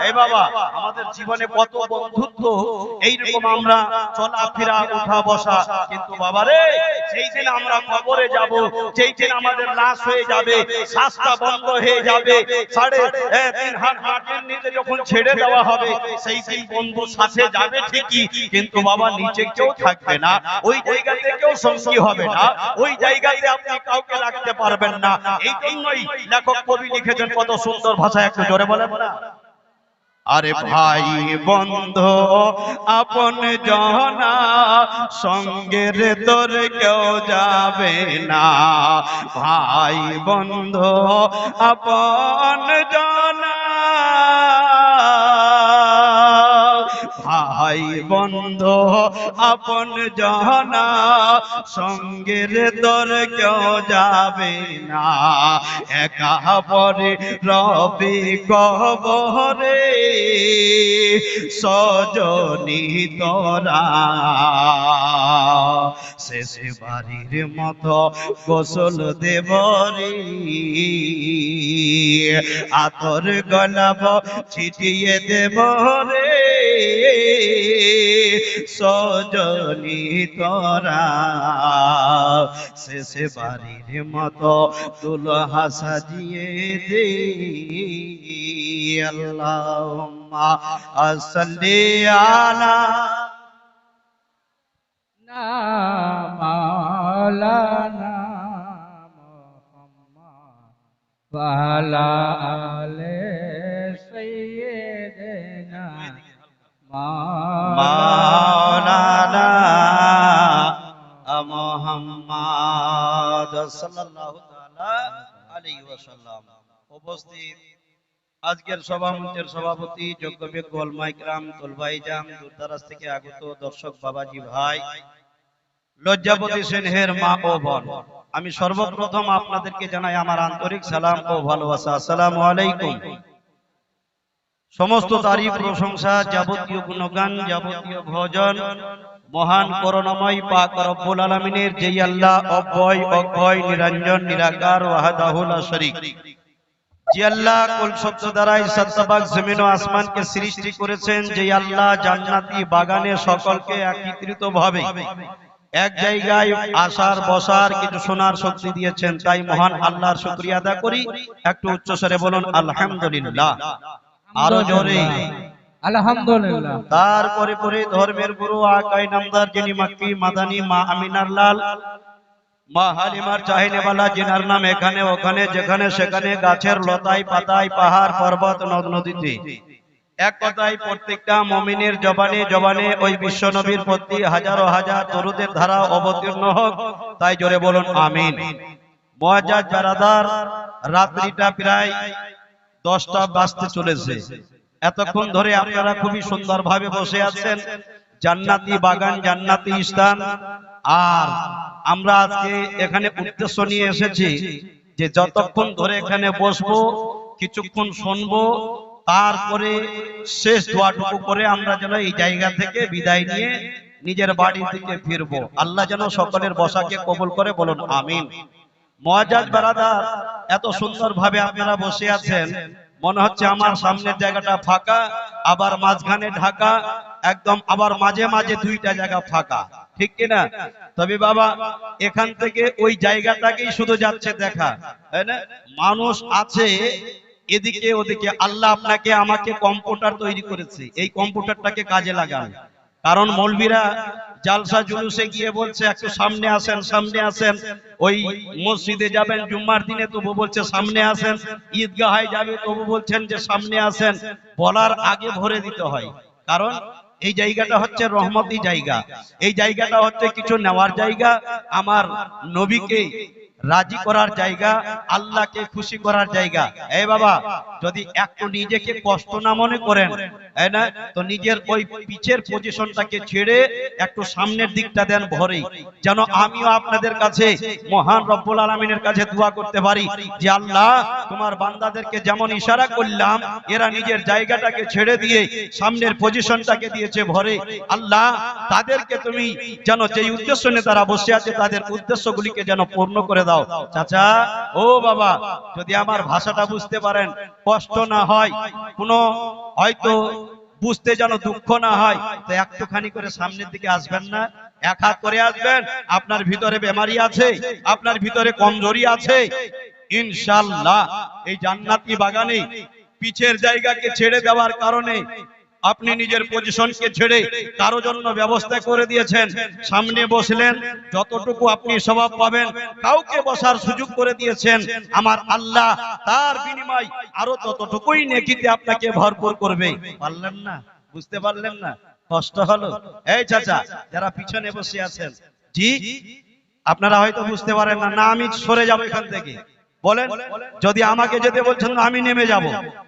এই বাবা আমাদের জীবনে কত বন্ধুত্ব এইরকম আমরা চলাফেরা উঠা বসা, কিন্তু বাবা রে যেই দিন আমরা কবরে যাব, যেই দিন আমাদের লাশ হয়ে যাবে, শ্বাসটা বন্ধ হয়ে যাবে, 3.5 হাত মাটির নিচে যখন ছেড়ে দেওয়া হবে, সেই দিন বন্ধু সাথে যাবে ঠিকই, কিন্তু বাবা নিচে কেউ থাকবে না, ওই জায়গাতে কেউ সঙ্গী হবে না, ওই জায়গাতে আপনি কাউকে রাখতে পারবেন না। এই জন্যই লেখক কবি লিখেছেন কত সুন্দর ভাষায়, একটু জোরে বলেন না। আরে ভাই বন্ধু আপন জনা সঙ্গের তোর কেউ যাবে না, ভাই বন্ধু আপন জনা, ভাই বন্ধু আপন জনা সঙ্গের তোর কেউ যাবে না, একা পরে রবি কবরে সজনী তোরা, শেষে বাড়ির মতো গোসল দেবরে, আতর গোলাপ ছিটিয়ে দেবরে সজনী তোরা, শেষে বাড়ির মতো দুলহা সাজিয়ে দে। আল্লাহুম্মা সাল্লি আলা মাওলানা মুহাম্মদ ওয়া আলা আলি সাইয়্যিদিনা মাওলানা মুহাম্মদ সাল্লাল্লাহু তাআলা আলাইহি ওয়াসাল্লাম। উপস্থিত আজকের সভামঞ্চের সভাপতি, যোগ্য বিজ্ঞ ওলামা ইকরাম, তোলবাইজান, দূরদরাজ থেকে আগত দর্শক বাবাজি ভাই, লজ্জাপতি স্নেহের মা ও বোন, আমি সর্বপ্রথম আপনাদেরকে জানাই আমার আন্তরিক সালাম ও ভালোবাসা। আসসালামু আলাইকুম। সমস্ত তারিফ প্রশংসা, যাবতীয় গুণগান, যাবতীয় ভজন মহান করুণাময় পাক রব্বুল আলামিনের, যেই আল্লাহ অভয় অক্ষয় নিরঞ্জন নিরাকার ওয়াহদাহু লা শরীক, যে আল্লাহ কুল শব্দ দ্বারাই সত্তাবাগ জমিন ও আসমানকে সৃষ্টি করেছেন, যে আল্লাহ জান্নাতি বাগানে সকলকে একত্রিত ভাবে এক জায়গায় আসার বসার কিছু শোনার শক্তি দিয়েছেন, তাই মহান আল্লাহর শুকরিয়া আদা করি। একটু উচ্চস্বরে বলুন আলহামদুলিল্লাহ, আরো জোরে আলহামদুলিল্লাহ। তারপরে পরে ধর্মের গুরু আকাই নামদার, যিনি মক্কি মাদানী মা আমিনার লাল, মা হালিমার চাহিনেওয়ালা, জিনার নাম এখানে ওখানে যেখানে সেখানে গাছের লতায় পাতায় পাহাড় পর্বত নদ নদীতে, এক কথায় প্রত্যেকটা মুমিনের জবানে জবানে ওই বিশ্ব নবীর প্রতি হাজারো হাজার দরুদের ধারা অবতীর্ণ হোক, তাই জোরে বলুন আমিন। মুআজ্জাজ বারাদার, রাত্রিটা প্রায় 10টা বাজতে চলেছে। এতক্ষণ ধরে আপনারা খুবই সুন্দরভাবে বসে আছেন, জান্নাতি বাগান, জান্নাতি স্থান। আর আমরা আজকে এখানে উদ্দেশ্য নিয়ে এসেছি যে যতক্ষণ ধরে এখানে বসবো, কিছুক্ষণ শুনবো, তারপরে শেষ দোয়াটুকু করে আমরা যেন এই জায়গা থেকে বিদায় নিয়ে নিজের বাড়ি থেকে ফিরবো। আল্লাহ যেন সকলের বসাকে কবুল করে, বলুন আমিন। মুআজ্জাজ বারাদার, এত সুন্দর ভাবে আপনারা বসে আছেন, মনে হচ্ছে আমার সামনের জায়গাটা ফাঁকা, আবার মাঝখানে ঢাকা, একদম আবার মাঝে মাঝে দুইটা জায়গা ফাঁকা, ঠিক কিনা? তবে বাবা এখান থেকে ওই জায়গাটাকেই শুধু যাচ্ছে দেখা, তাই না? মানুষ আছে এদিকে ওদিকে। আল্লাহ আপনাকে আমাকে কম্পিউটার তৈরি করেছে, এই কম্পিউটারটাকে কাজে লাগান। কারণ মৌলবীরা জালসা জুলুসে গিয়ে বলছে একটু সামনে আসেন, সামনে আসেন। ওই মসজিদে যাবেন জুম্মার দিনে, তবু বলছে সামনে আসেন। ঈদগাহে যাবে, তবু বলছেন যে সামনে আসেন। বলার আগে ভরে দিতে হয়, কারণ এই জায়গাটা হচ্ছে রহমতি জায়গা, এই জায়গাটা হচ্ছে কিছু নেওয়ার জায়গা, আমার নবীকে রাজি করার জায়গা, আল্লাহকে খুশি করার জায়গা। এই বাবা, যদি একটু নিজেকে কষ্ট না মনে করেন, তাই না, তো নিজের ওই পিছের পজিশনটাকে ছেড়ে একটু সামনের দিকটা দেন ভরে, যেন আমিও আপনাদের কাছে মহান রব্বুল আলামিনের কাছে দোয়া করতে পারি যে আল্লাহ তোমার বান্দাদেরকে যেমন ইশারা করলাম, এরা নিজের জায়গাটাকে ছেড়ে দিয়ে সামনের পজিশনটাকে দিয়েছে ভরে। আল্লাহ তাদেরকে তুমি যেন যেই উদ্দেশ্য নিয়ে তারা বসে আছে, তাদের উদ্দেশ্যগুলিকে যেন পূর্ণ করে দাও। দাও। চাচা, ও বাবা, যদি আমার ভাষাটা বুঝতে পারেন, কষ্ট না হয়, কোনো হয়তো বুঝতে যেন দুঃখ না হয়, তো একটুখানি করে সামনের দিকে আসবেন না? এক হাত করে আসবেন। আপনার ভিতরে বেমারি আছে, আপনার ভিতরে কমজোরি আছে, ইনশাআল্লাহ এই জান্নাতি বাগানে পিছের জায়গাকে ছেড়ে দেওয়ার কারণে আপনি নিজের পজিশনকে ছেড়ে কারো জন্য ব্যবস্থা করে দিয়েছেন। সামনে বসলেন, যতটুকু আপনি স্বভাব পাবেন, কাউকে বসার সুযোগ করে দিয়েছেন। আমার আল্লাহ তার বিনিময় আরো ততটুকুই নেকিতে আপনাকে ভরপুর করবে। পারলেন না? বুঝতে পারলেন না? কষ্ট হলো? এই চাচা, যারা পিছনে বসে আছেন, জি আপনারা হয়তো বুঝতে পারেন না, না আমি সরে যাবো এখান থেকে, বলেন। যদি আমাকে যেতে বলছেন না, আমি নেমে যাব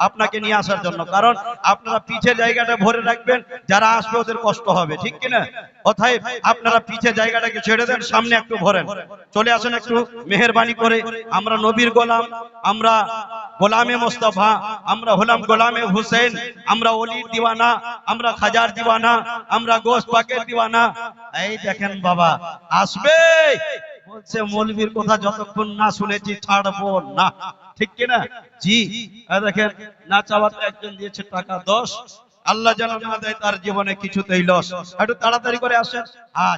আপনাকে নিয়ে আসার জন্য, কারণ আপনারা পিছে জায়গাটা ভরে রাখবেন, যারা আসবে ওদের কষ্ট হবে, ঠিক কিনা? অতএব আপনারা পিছে জায়গাটাকে ছেড়ে দেন, সামনে একটু ভরেন। চলে আসেন একটু মেহেরবানি করে। আমরা নবীর গোলাম, আমরা গোলামে মোস্তফা, আমরা হলাম গোলামে হুসেন, আমরা ওলির দিওয়ানা, আমরা খাজার দিওয়ানা, আমরা গোশ পাকের দিওয়ানা। এই দেখেন বাবা আসবে, বলছে মৌলবীর কথা যতক্ষণ না শুনেছি ছাড়বো না, ঠিক কিনা? জি। দেখেন না চাওয়াতে একজন দিয়েছে টাকা 10, আল্লাহ যেন না দেয় তার জীবনে কিছুতেই লস। একটু তাড়াতাড়ি করে আসেন।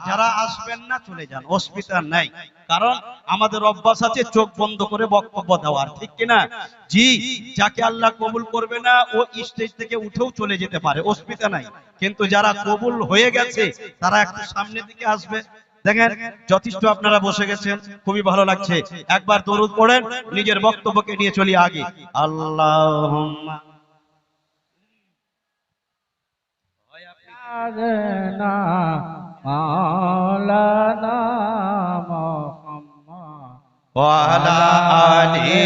যারা আসবেন না চলে যান, অসুবিধা নাই, কারণ আমাদের অভ্যাস আছে চোখ বন্ধ করে বক্তব্য দেওয়ার, ঠিক কিনা? জি। যাকে আল্লাহ কবুল করবে না ও স্টেজ থেকে উঠেও চলে যেতে পারে, অসুবিধা নাই, কিন্তু যারা কবুল হয়ে গেছে তারা একটু সামনের দিকে আসবে। দেখেন যথেষ্ট আপনারা বসে গেছেন, খুবই ভালো লাগছে। একবার দরুদ পড়েন, নিজের বক্তব্যকে নিয়ে চলি আগে। আল্লাহুম্মা সাইয়্যিদানা মাওলানা মুহাম্মদ ওয়া আলা আলি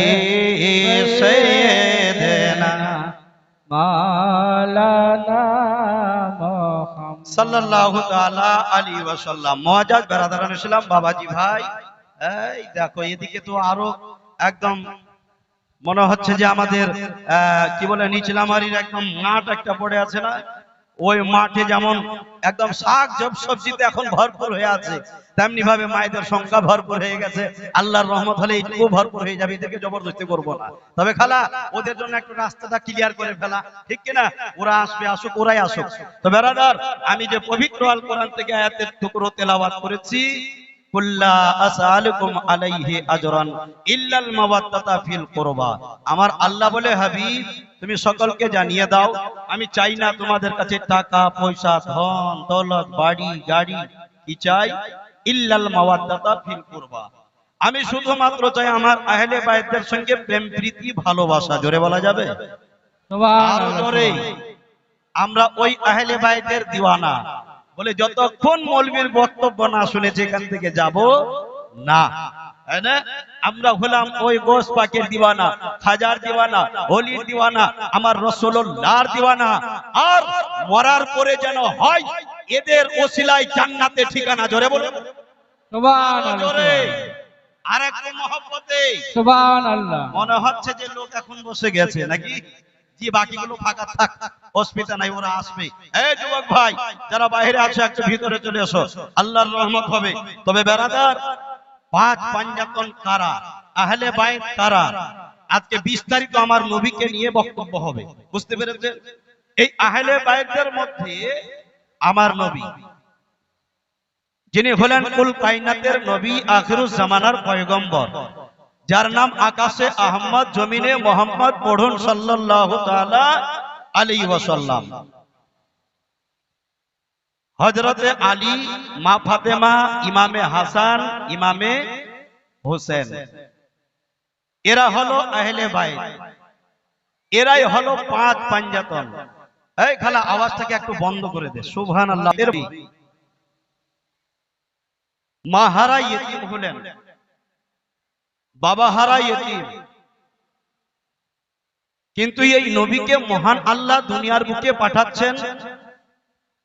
সাইয়্যিদিনা মাওলানা মুহাম্মদ সাল্লাল্লাহু তাআলা আলাইহি ওয়াসাল্লাম। মুআজ্জাজ বেরাদারান ইসলাম, বাবাজি ভাই, এই দেখো এদিকে তো আরো একদম মনে হচ্ছে যে আমাদের কি বলে নিচলামারির একদম মাঠ একটা পড়ে আছে না, ওই মাঠে যেমন একদম শাক সবজিতে এখন ভরপুর হয়ে আছে, তেমনি ভাবে মায়েদের সংখ্যা ভরপুর হয়ে গেছে। আল্লাহর রহমত হলে এইটুকু ভরপুর হয়ে যাবে, এদেরকে জবরদস্তি করবো না। তবে খালা ওদের জন্য একটু রাস্তাটা ক্লিয়ার করে ফেলা, ঠিক কিনা? ওরা আসবে, আসুক, ওরাই আসুক। তো বেরাদার, আমি যে পবিত্র আল কোরআন থেকে আয়াতের টুকরো তেলাওয়াত করেছি, কুল্লা আসআলুকুম আলাইহি আজরান ইল্লাল মাওয়াদ্দাতা ফিল কুরবা। আমার আল্লাহ বলে, হাবিব তুমি সকলকে জানিয়ে দাও, আমি চাই না তোমাদের কাছে টাকা পয়সা, ধন দৌলত, বাড়ি গাড়ি, কি চাই? ইল্লাল মাওয়াদ্দাতা ফিল কুরবা, আমি শুধুমাত্র চাই আমার আহলে বাইতের সঙ্গে প্রেম প্রীতি ভালোবাসা। জোরে বলা যাবে? আরো সুবহানাল্লাহ। জোরে। আমরা ওই আহলে বাইতের দিওয়ানা, বলে যতক্ষণ মৌলবীর বক্তব্য না শুনেছে এখান থেকে যাব না, তাই না? আমরা হলাম ওই গোশ পাকের দিওয়ানা, খাজার দিওয়ানা, ওলির দিওয়ানা, আমার রাসূলুল্লাহর দিওয়ানা। আর মরার পরে যেন হয় এদের ওসিলায় জান্নাতে ঠিকানা। জোরে বলুন সুবহানাল্লাহ। জোরে। আর একটু মহব্বতে। সুবহানাল্লাহ। মনে হচ্ছে যে লোক এখন বসে গেছে নাকি? জি, বাকিগুলো ফাঁকা থাক, অসুবিধা নাই, ওরা আসবে। এই যুবক ভাই যারা বাইরে আছে একটু ভিতরে চলে এসো, আল্লাহর রহমত হবে। তবে বেরাদার, পাঁচ পাঞ্জাতন কারা, আহলে বাইত কারা, আজকে বিস্তারিত আমার নবীকে নিয়ে বক্তব্য হবে, বুঝতে পেরেছেন? এই আহলে বাইতের মধ্যে আমার নবী, যিনি হলেন কুল কায়নাতের নবী, আখিরুজ জামানার পয়গম্বর, যার নাম আকাশে আহমদ, জমিনে মোহাম্মদ, পড়ুন সাল্লাল্লাহু তাআলা আলাইহি ওয়াসাল্লাম। হযরতে আলী, মা ফাতেমা, ইমামে হাসান, ইমামে হোসেন, এরা হলো আহলে বাইত, এরাই হলো পাঁচ পাঞ্জাতন। এই খালা আওয়াজটাকে একটু বন্ধ করে দে, সুবহানাল্লাহ। মা হারা ইয়েতিম হলেন, বাবা হারা ইয়েতিম, কিন্তু এই নবীকে মহান আল্লাহ দুনিয়ার বুকে পাঠাচ্ছেন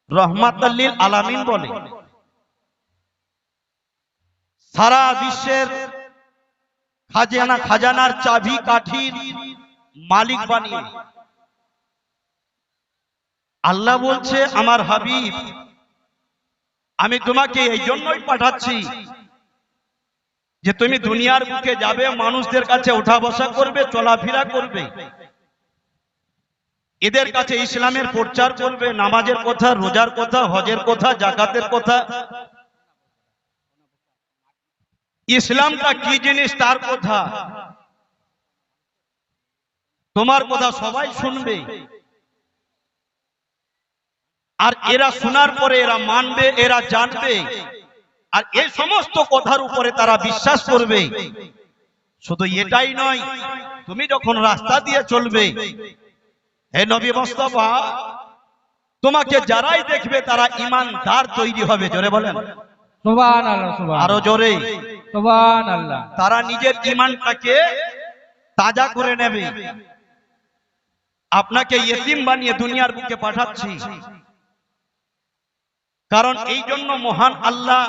রহমাতাল লিল আলামিন বলে, সারা বিশ্বের খাজানার চাবি কাঠির মালিক বানিয়ে আল্লাহ বলছে, আমার হাবিব আমি তোমাকে এই জন্যই পাঠাচ্ছি যে তুমি দুনিয়ার বুকে যাবে, মানুষদের কাছে ওঠা বসা করবে, চলাফেরা করবে, এদের কাছে ইসলামের প্রচার করবে, নামাজের কথা, রোজার কথা, হজের কথা, জাকাতের কথা, ইসলামটা কি জিনিস তার কথা, তোমার কথা সবাই শুনবে। আর এরা শোনার পরে এরা মানবে, এরা জানবে, আর এই সমস্ত কথার উপরে তারা বিশ্বাস করবে। শুধু এটাই নয়, তুমি যখন রাস্তা দিয়ে চলবে, হে নবী মুস্তাফা, তোমাকে যারাই দেখবে তারা ঈমানদার তৈরি হবে। জোরে বলেন সুবহানাল্লাহ, সুবহানাল্লাহ, আরো জোরে। সুবহানাল্লাহ। তারা নিজের ঈমানটাকে তাজা করে নেবে। আপনাকে ইতিম বানিয়ে দুনিয়ার বুকে পাঠাচ্ছি, কারণ এই জন্য মহান আল্লাহ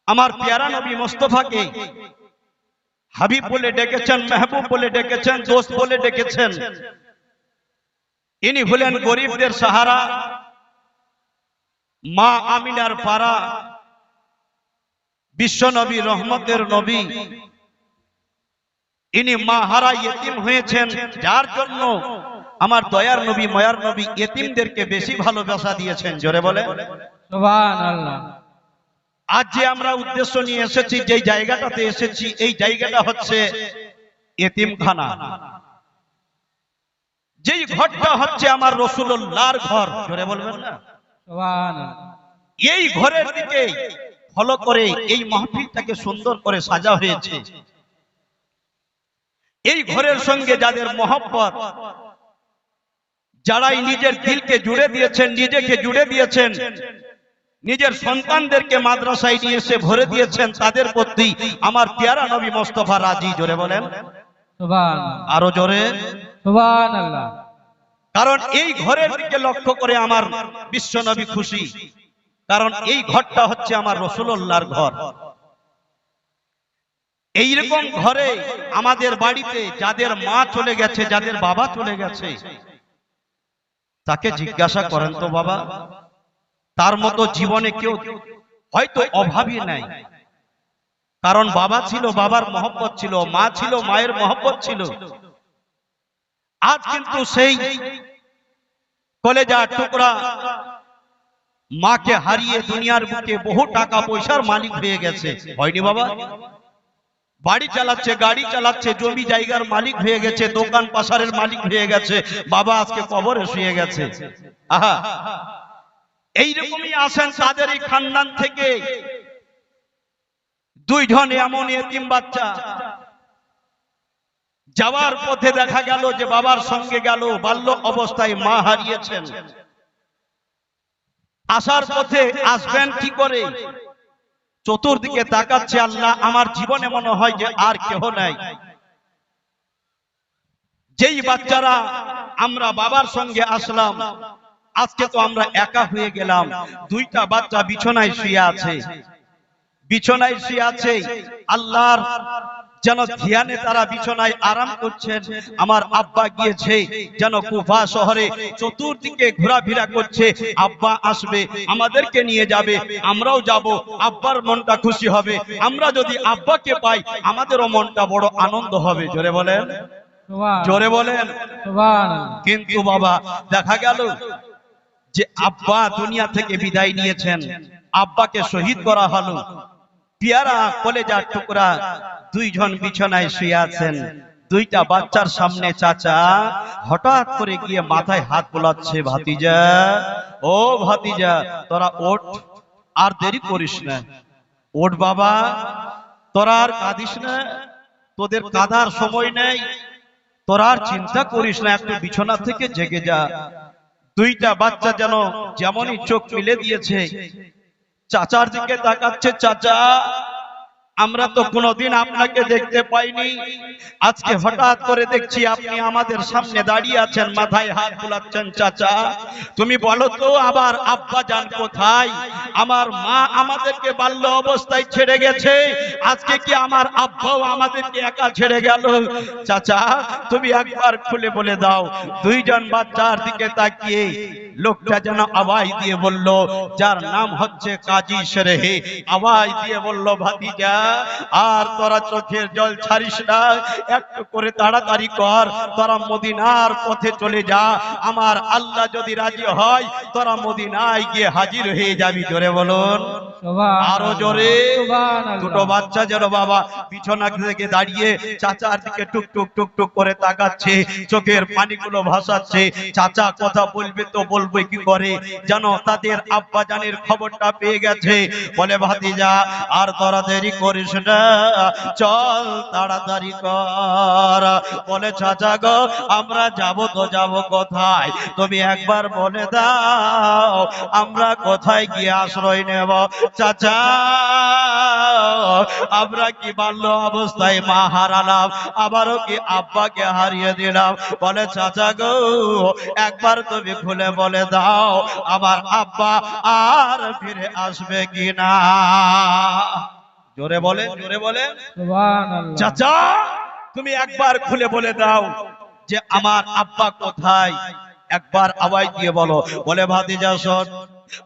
আমার প্যারা নবী মুস্তাফাকে হাবিব বলে ডেকেছেন, মেহবুব বলে ডেকেছেন, দোস্ত বলে ডেকেছেন। ইনি হলেন গরিবদের সাহারা, মা আমিনার পারা, বিশ্ব নবী, রহমতের নবী। ইনি মা হারা ইতিম হয়েছেন, যার জন্য আমার দয়ার নবী, মায়ার নবী ইতিমদেরকে বেশি ভালোবাসা দিয়েছেন। জোরে বলে সুবহানাল্লাহ। আজ যে আমরা উদ্দেশ্য নিয়ে এসেছি, যে জায়গাটাতে এসেছি, এই জায়গাটা হচ্ছে এতিমখানা। যেই ঘরটা হচ্ছে আমার রাসূলুল্লাহর ঘর। জোরে বলবেন না সুবহানাল্লাহ। এই ঘরের দিকে ফলো করে এই মাহফিলটাকে সুন্দর করে সাজা হয়েছে। এই ঘরের সঙ্গে যাদের মহব্বত, যারাই নিজের দিলকে জুড়ে দিয়েছেন, নিজেকে জুড়ে দিয়েছেন, নিজের সন্তানদেরকে মাদ্রাসায় নিয়ে এসে ভরে দিয়েছেন, তাদের প্রতি আমার প্যারা নবী মুস্তাফা রাজি। জোরে বলেন সুবহানাল্লাহ, আরো জোরে। সুবহানাল্লাহ। কারণ এই ঘরের দিকে লক্ষ্য করে আমার বিশ্ব নবী খুশি, কারণ এই ঘরটা হচ্ছে আমার রাসূলুল্লাহর ঘর। এইরকম ঘরে আমাদের বাড়িতে যাদের মা চলে গেছে, যাদের বাবা চলে গেছে, তাকে জিজ্ঞাসা করেন তো বাবা, তার মতো জীবনে কেউ হয়তো অভাবী নাই। কারণ বাবা ছিল, বাবার মহব্বত ছিল, মা ছিল, মায়ের মহব্বত ছিল। আজ কিন্তু সেই কলেজার টুকরা মাকে হারিয়ে দুনিয়ার বুকে বহু টাকা পয়সার মালিক হয়ে গেছে। হয়নি বাবা? বাড়ি চালাচ্ছে, গাড়ি চালাচ্ছে, জমি জায়গার মালিক হয়ে গেছে, দোকান পাশারের মালিক হয়ে গেছে। বাবা আজকে কবরে শুয়ে গেছে। আহা, এইরকমই আসেন তাদের এই খানদান থেকে দুইজন এমন এতিম বাচ্চা। যাওয়ার পথে দেখা গেল যে বাবার সঙ্গে গেল, বাল্য অবস্থায় মা হারিয়েছেন। আসার পথে আসবেন কি করে, চতুর্দিকে তাকাচ্ছে, আল্লাহ আমার জীবনে মনে হয় যে আর কেহ নাই। যেই বাচ্চারা আমরা বাবার সঙ্গে আসলাম, আজকে তো আমরা একা হয়ে গেলাম। দুইটা বাচ্চা বিছানায় শুয়ে আছে, বিছানায় শুয়ে আছে, আল্লাহর যেন ধ্যানে তারা বিছানায় আরাম করছেন। আমার আব্বা গিয়েছে যেন কুফা শহরে, চতুর্দিকে ঘোরাফেরা করছে। আব্বা আসবে, আমাদেরকে নিয়ে যাবে, আমরাও যাব, আব্বার মনটা খুশি হবে। আমরা যদি আব্বাকে পাই, আমাদেরও মনটা বড় আনন্দ হবে। জোরে বলেন, জোরে বলেন সুবহানাল্লাহ। কিন্তু বাবা দেখা গেল যে আব্বা দুনিয়া থেকে বিদায় নিয়েছেন, আব্বাকে শহীদ করা হলো। পিয়ারা কলেজার টুকরা দুইজন বিছানায় শুয়ে আছেন। দুইটা বাচ্চার সামনে চাচা হঠাৎ করে গিয়ে মাথায় হাত বোলাচ্ছে, ভাতিজা, ও ভাতিজা তোরা ওঠ, আর দেরি করিস না, ওঠ বাবা, তোরা আর কাঁদিস না, তোদের কাঁদার সময় নেই, তোরা আর চিন্তা করিস না, একটু বিছানা থেকে জেগে যা। দুইটা বাচ্চা যেন যেমনই চোখ মিলে দিয়েছে, চাচার দিকে তাকাচ্ছে। চাচা, আমরা তো কোনোদিন আপনাকে দেখতে পাইনি, আজকে হঠাৎ করে দেখছি আপনি আমাদের সামনে দাঁড়িয়ে আছেন, মাথায় হাত বুলাচ্ছেন। চাচা তুমি বলো তো, আবার আব্বা জান কোথায়? আমার মা আমাদেরকে বাল্য অবস্থায় ছেড়ে গেছে, আজকে কি আমার আব্বাও আমাদেরকে একা ছেড়ে গেল? চাচা তুমি একবার খুলে বলে দাও। দুইজন বাচ্চার দিকে তাকিয়ে লোকটা যেন আওয়াজ দিয়ে বলল, যার নাম হচ্ছে কাজী শেরেহে, আওয়াজ দিয়ে বলল, ভাতিজা আর তোরা চোখের জল ছাড়িস না, একটু করে তাড়াতাড়ি কর, তোরা মদিনার পথে চলে যা, আমার আল্লাহ যদি রাজি হয় তোরা মদিনায় গিয়ে হাজির হয়ে যাবি। জোরে বলুন, আরো জোরে। দুটো বাচ্চা যেন বাবা বিছানা থেকে দাঁড়িয়ে চাচার দিকে টুক টুক টুক টুক করে তাকাচ্ছে, চোখের পানিগুলো ভাসাচ্ছে। চাচা কথা বলবে তো বলবে কি করে, যেন তাদের আব্বা জানের খবরটা পেয়ে গেছে। বলে, ভাতিজা আর তোরা দেরি করিস না, চল তাড়াতাড়ি কর। বলে, চাচা গো আমরা যাব তো যাব কোথায়, তুমি একবার বলে দাও আমরা কোথায় গিয়ে আশ্রয় নেব। চাচা আমরা কি বাল্য অবস্থায় মা হারালাম, আবারও কি আব্বাকে হারিয়ে দিলাম। বলে, চাচা গো একবার তুমি খুলে বলে দাও আমার আব্বা আর ফিরে আসবে কিনা। জোরে বলে, জোরে বলে। চাচা তুমি একবার খুলে বলে দাও যে আমার আব্বা কোথায়, একবার আওয়াজ দিয়ে বলো। বলে, ভাতিজা শোন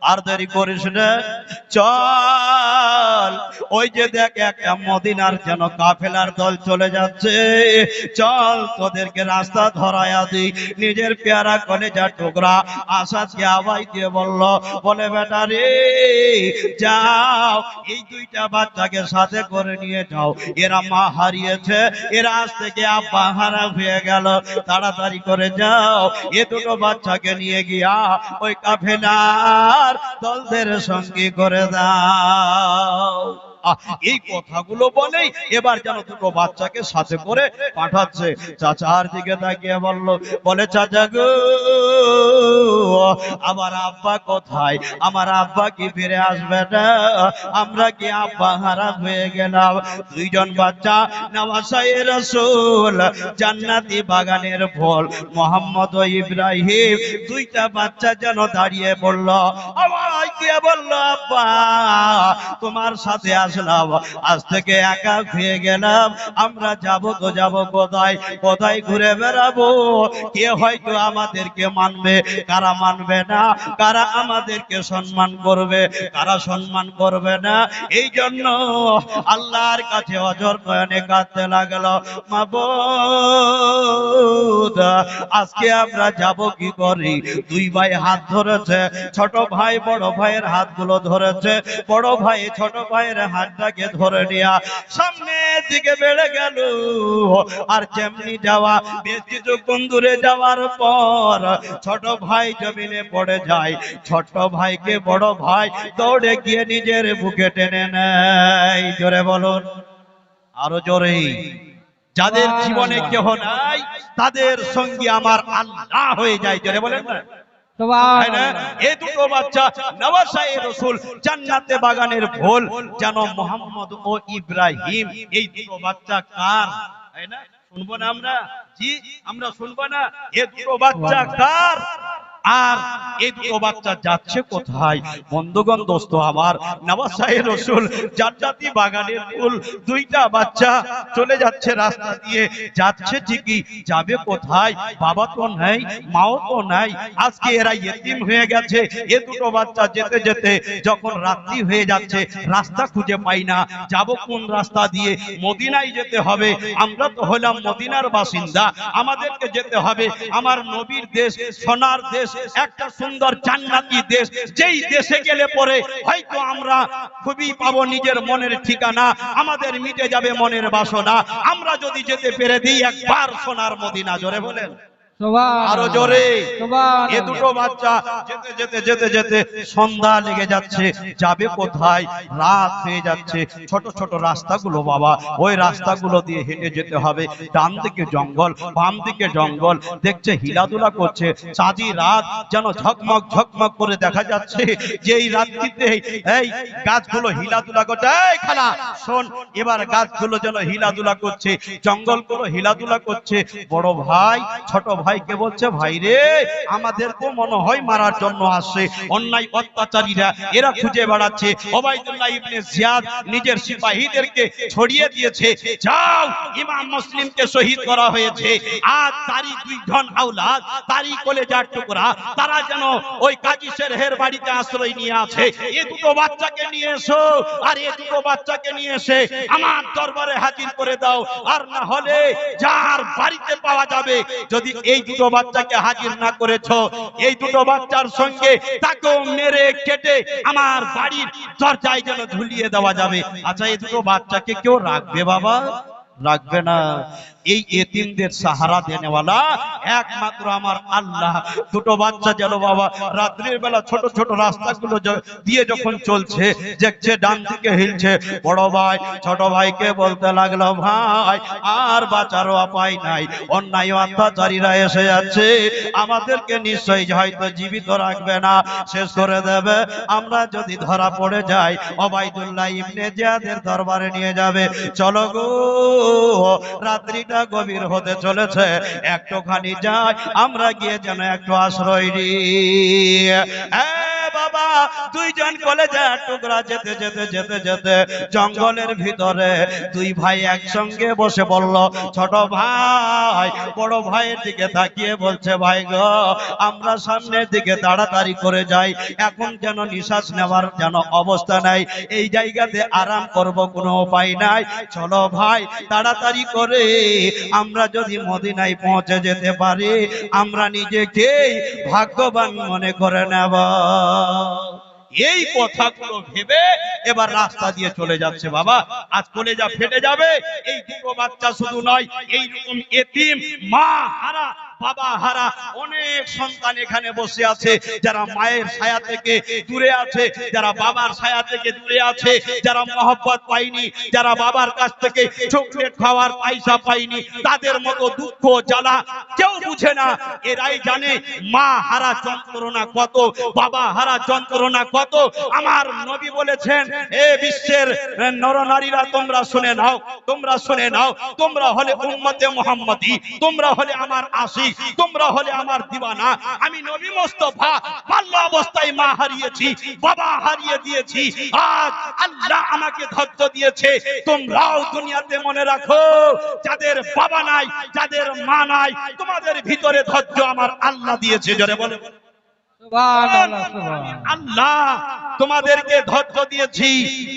আর দেরি করিস না, চল ওই যে দেখ একটা মদিনার যেন কাফেলার দল চলে যাচ্ছে, চল তোদেরকে রাস্তা ধরায়া দিই। নিজের পেয়ারা কলেজার টুকরা আসাদকে আওয়াজ দিয়ে বলল, বলে, বেটা রে যাও এই দুইটা বাচ্চাকে সাথে করে নিয়ে যাও, এরা মা হারিয়েছে, এরা আজ থেকে আব্বা হারা হয়ে গেল, তাড়াতাড়ি করে যাও এ দুটো বাচ্চাকে নিয়ে গিয়া ওই কাফেলার দলদের সঙ্গী করে দাও। এই কথাগুলো বলেই এবার যেন দুটো বাচ্চাকে সাথে করে পাঠাচ্ছে। চাচার দিকে তাকিয়ে বলল, বলে, চাচা গো আমার আব্বা কোথায়, আমার আব্বা কি ফিরে আসবে না, আমরা কি আব্বা হারা হয়ে গেলাম। দুইজন বাচ্চা নওয়াসায়ে রাসূল জান্নাতি বাগানের ফল মোহাম্মদ ও ইব্রাহিম, দুইটা বাচ্চা যেন দাঁড়িয়ে পড়ল, আওয়াজ দিয়ে বলল, আব্বা তোমার সাথে আসলাম, আজ থেকে একা হয়ে গেলাম, আমরা যাব তো যাব কোথায়, কোথায় ঘুরে বেড়াবো, কে হয়তো আমাদেরকে মানবে, কারা মানবে না, কারা আমাদেরকে সম্মান করবে, কারা সম্মান করবে না। এই জন্য আল্লাহর কাছে অজর নয়নে কাঁদতে লাগলো, মাবুদ আজকে আমরা যাব কি করি। দুই ভাই হাত ধরেছে, ছোট ভাই বড় ভাইয়ের হাতগুলো ধরেছে, বড় ভাই ছোট ভাইয়ের হাতটাকে ধরে নিয়া সামনের দিকে বেড়ে গেল। আর যেমনি যাওয়া বেশ কিছুক্ষণ দূরে যাওয়ার পর ছোট ভাই জমিনে পড়ে যায়, ছোট ভাইকে বড় ভাই দৌড়ে গিয়ে নিজের বুকে টেনে নেয়। জোরে বলুন, আরো জোরে। যাদের জীবনে কেহ নাই তাদের সঙ্গী আমার আল্লাহ হয়ে যায়। জোরে বলেন না। এই দুটো বাচ্চা নওয়াসায়ে রাসূল জান্নাতে বাগানের ফুল যেন মোহাম্মদ ও ইব্রাহিম, এই দুটো বাচ্চা কার, তাই না? শুনবো না আমরা? জি আমরা শুনবো না? এই দুটো বাচ্চা কার আর এই দুটো বাচ্চা যাচ্ছে কোথায়? বন্ধুগণ দোস্ত আমার, নওয়াসায়ে রাসূল জান্নাতি বাগানের ফুল, দুইটা বাচ্চা চলে যাচ্ছে রাস্তা দিয়ে, যাচ্ছে ঠিকই, যাবে কোথায়? বাবা তো নাই, মাও তো নাই, আজকে এরা ইতিম হয়ে গেছে। এই দুটো বাচ্চা যেতে যেতে যখন রাত্রি হয়ে যাচ্ছে, রাস্তা খুঁজে পাই না, যাব কোন রাস্তা দিয়ে? মদিনায় যেতে হবে, আমরা তো হলাম মদিনার বাসিন্দা, আমাদেরকে যেতে হবে আমার নবীর দেশ, সোনার দেশ, একটা সুন্দর জান্নাতি দেশ, যেই দেশে গেলে পরে হয়তো আমরা খুবই পাবো নিজের মনের ঠিকানা, আমাদের মিটে যাবে মনের বাসনা, আমরা যদি যেতে পেরে দিই একবার সোনার মদিনা। জোরে বলেন, আরো জোরে। এ দুটো বাচ্চা যেতে যেতে যেতে যেতে সন্ধ্যা লেগে যাচ্ছে, যাবে কোথায়? রাত হয়ে যাচ্ছে। ছোট ছোট রাস্তাগুলো বাবা, ওই রাস্তাগুলো দিয়ে হেঁটে যেতে হবে। ডান দিকে জঙ্গল, বাম দিকে জঙ্গল, দেখছে হিলাদুলা করছে, চাঁদি রাত যেন ঝকমক ঝকমক করে দেখা যাচ্ছে। যেই রাত্রিতে এই গাছগুলো হিলাদুলা করছে, এই খালা শোন, এবার গাছগুলো যেন হিলাদুলা করছে, জঙ্গলগুলো হিলাদুলা করছে। বড় ভাই ছোট ভাই ভাইকে বলছে, ভাই রে আমাদেরকে মনে হয় মারার জন্য আসছে, অন্যায় অত্যাচারীরা এরা খুঁজে বেড়াচ্ছে। ওবাইদুল্লাহ ইবনে জিয়াদ নিজের সিপাহীদেরকে ছড়িয়ে দিয়েছে, যাও ইমাম মুসলিমকে শহীদ করা হয়েছে, আজ তারই দুইজন আওলাদ, তারই কলেজার টুকরা, তারা যেন ওই কাজী শেরের বাড়িতে আশ্রয় নিয়ে আছে। এই দুটো বাচ্চাকে নিয়ে এসো, আর এই দুটো বাচ্চাকে নিয়ে এসে আমার দরবারে হাজির করে দাও, আর না হলে যার বাড়িতে পাওয়া যাবে, যদি এই দুটো বাচ্চাকে হাজির না করেছো, এই দুটো বাচ্চার সঙ্গে তাকেও মেরে কেটে আমার বাড়ির দরজায় যেন ঝুলিয়ে দেওয়া যাবে। আচ্ছা, এই দুটো বাচ্চাকে কেউ রাখবে বাবা? রাখবে না। এই এতিমদের সাহারা দেনেওয়ালা একমাত্র আমার আল্লাহ। দুটো বাচ্চা যেন বাবা রাত্রির বেলা ছোট ছোট রাস্তাগুলো দিয়ে যখন চলছে, দেখছে ডান দিকে হিলছে, বড় ভাই ছোট ভাইকে বলতে লাগলো, ভাই আর বাঁচারও উপায় নাই, অন্যায় অত্যাচারীরা এসে যাচ্ছে, আমাদেরকে নিশ্চয়ই হয়তো জীবিত রাখবে না, শেষ করে দেবে। আমরা যদি ধরা পড়ে যাই, ওবাইদুল্লাহ ইবনে জিয়াদের দরবারে নিয়ে যাবে। চলো গো, রাত্রিটা গভীর হতে চলেছে, একটুখানি যাই, আমরা গিয়ে যেন একটু আশ্রয় নিই। বাবা, দুইজন কলেজার টুকরা যেতে যেতে যেতে যেতে জঙ্গলের ভিতরে দুই ভাই একসঙ্গে বসে বলল, ছোট ভাই বড় ভাইয়ের দিকে তাকিয়ে বলছে, ভাই গো আমরা সামনের দিকে তাড়াতাড়ি করে যাই, এখন যেন নিঃশ্বাস নেওয়ার যেন অবস্থা নাই, এই জায়গাতে আরাম করব কোনো উপায় নাই, চলো ভাই তাড়াতাড়ি করে আমরা যদি মদিনায় পৌঁছে যেতে পারি, আমরা নিজেকেই ভাগ্যবান মনে করে নেব। এই কথাগুলো ভেবে এবার রাস্তা দিয়ে চলে যাচ্ছে। বাবা, আজ কলেজা ফেটে যাবে। এই দুটো বাচ্চা শুধু নয়, এইরকম এতিম মা হারা বাবা হারা অনেক সন্তান এখানে বসে আছে, যারা মায়ের ছায়া থেকে দূরে আছে, যারা বাবার ছায়া থেকে দূরে আছে, যারা মহব্বত পায়নি, যারা বাবার কাছ থেকে চকলেট খাওয়ার পয়সা পায়নি, তাদের মতো দুঃখ জ্বালা কেউ বুঝে না। এরাই জানে মা হারা যন্ত্রণা কত, বাবা হারা যন্ত্রণা কত। আমার নবী বলেছেন, এ বিশ্বের নরনারীরা তোমরা শুনে নাও, তোমরা শুনে নাও, তোমরা হলে উম্মতে মুহাম্মাদি, তোমরা হলে আমার আশিক, তোমরা হলে আমার দিওয়ানা। আমি নবী মুস্তাফা বাল্য অবস্থায় মা হারিয়েছি, বাবা হারিয়ে দিয়েছি, আজ আল্লাহ আমাকে ধৈর্য দিয়েছে। তোমরাও দুনিয়াতে মনে রাখো, যাদের বাবা নাই, যাদের মা নাই, তোমাদের ভিতরে ধৈর্য আমার আল্লাহ দিয়েছে। জোরে বলো সুবহানাল্লাহ, সুবহানাল্লাহ। আল্লাহ তোমাদেরকে ধৈর্য দিয়েছি,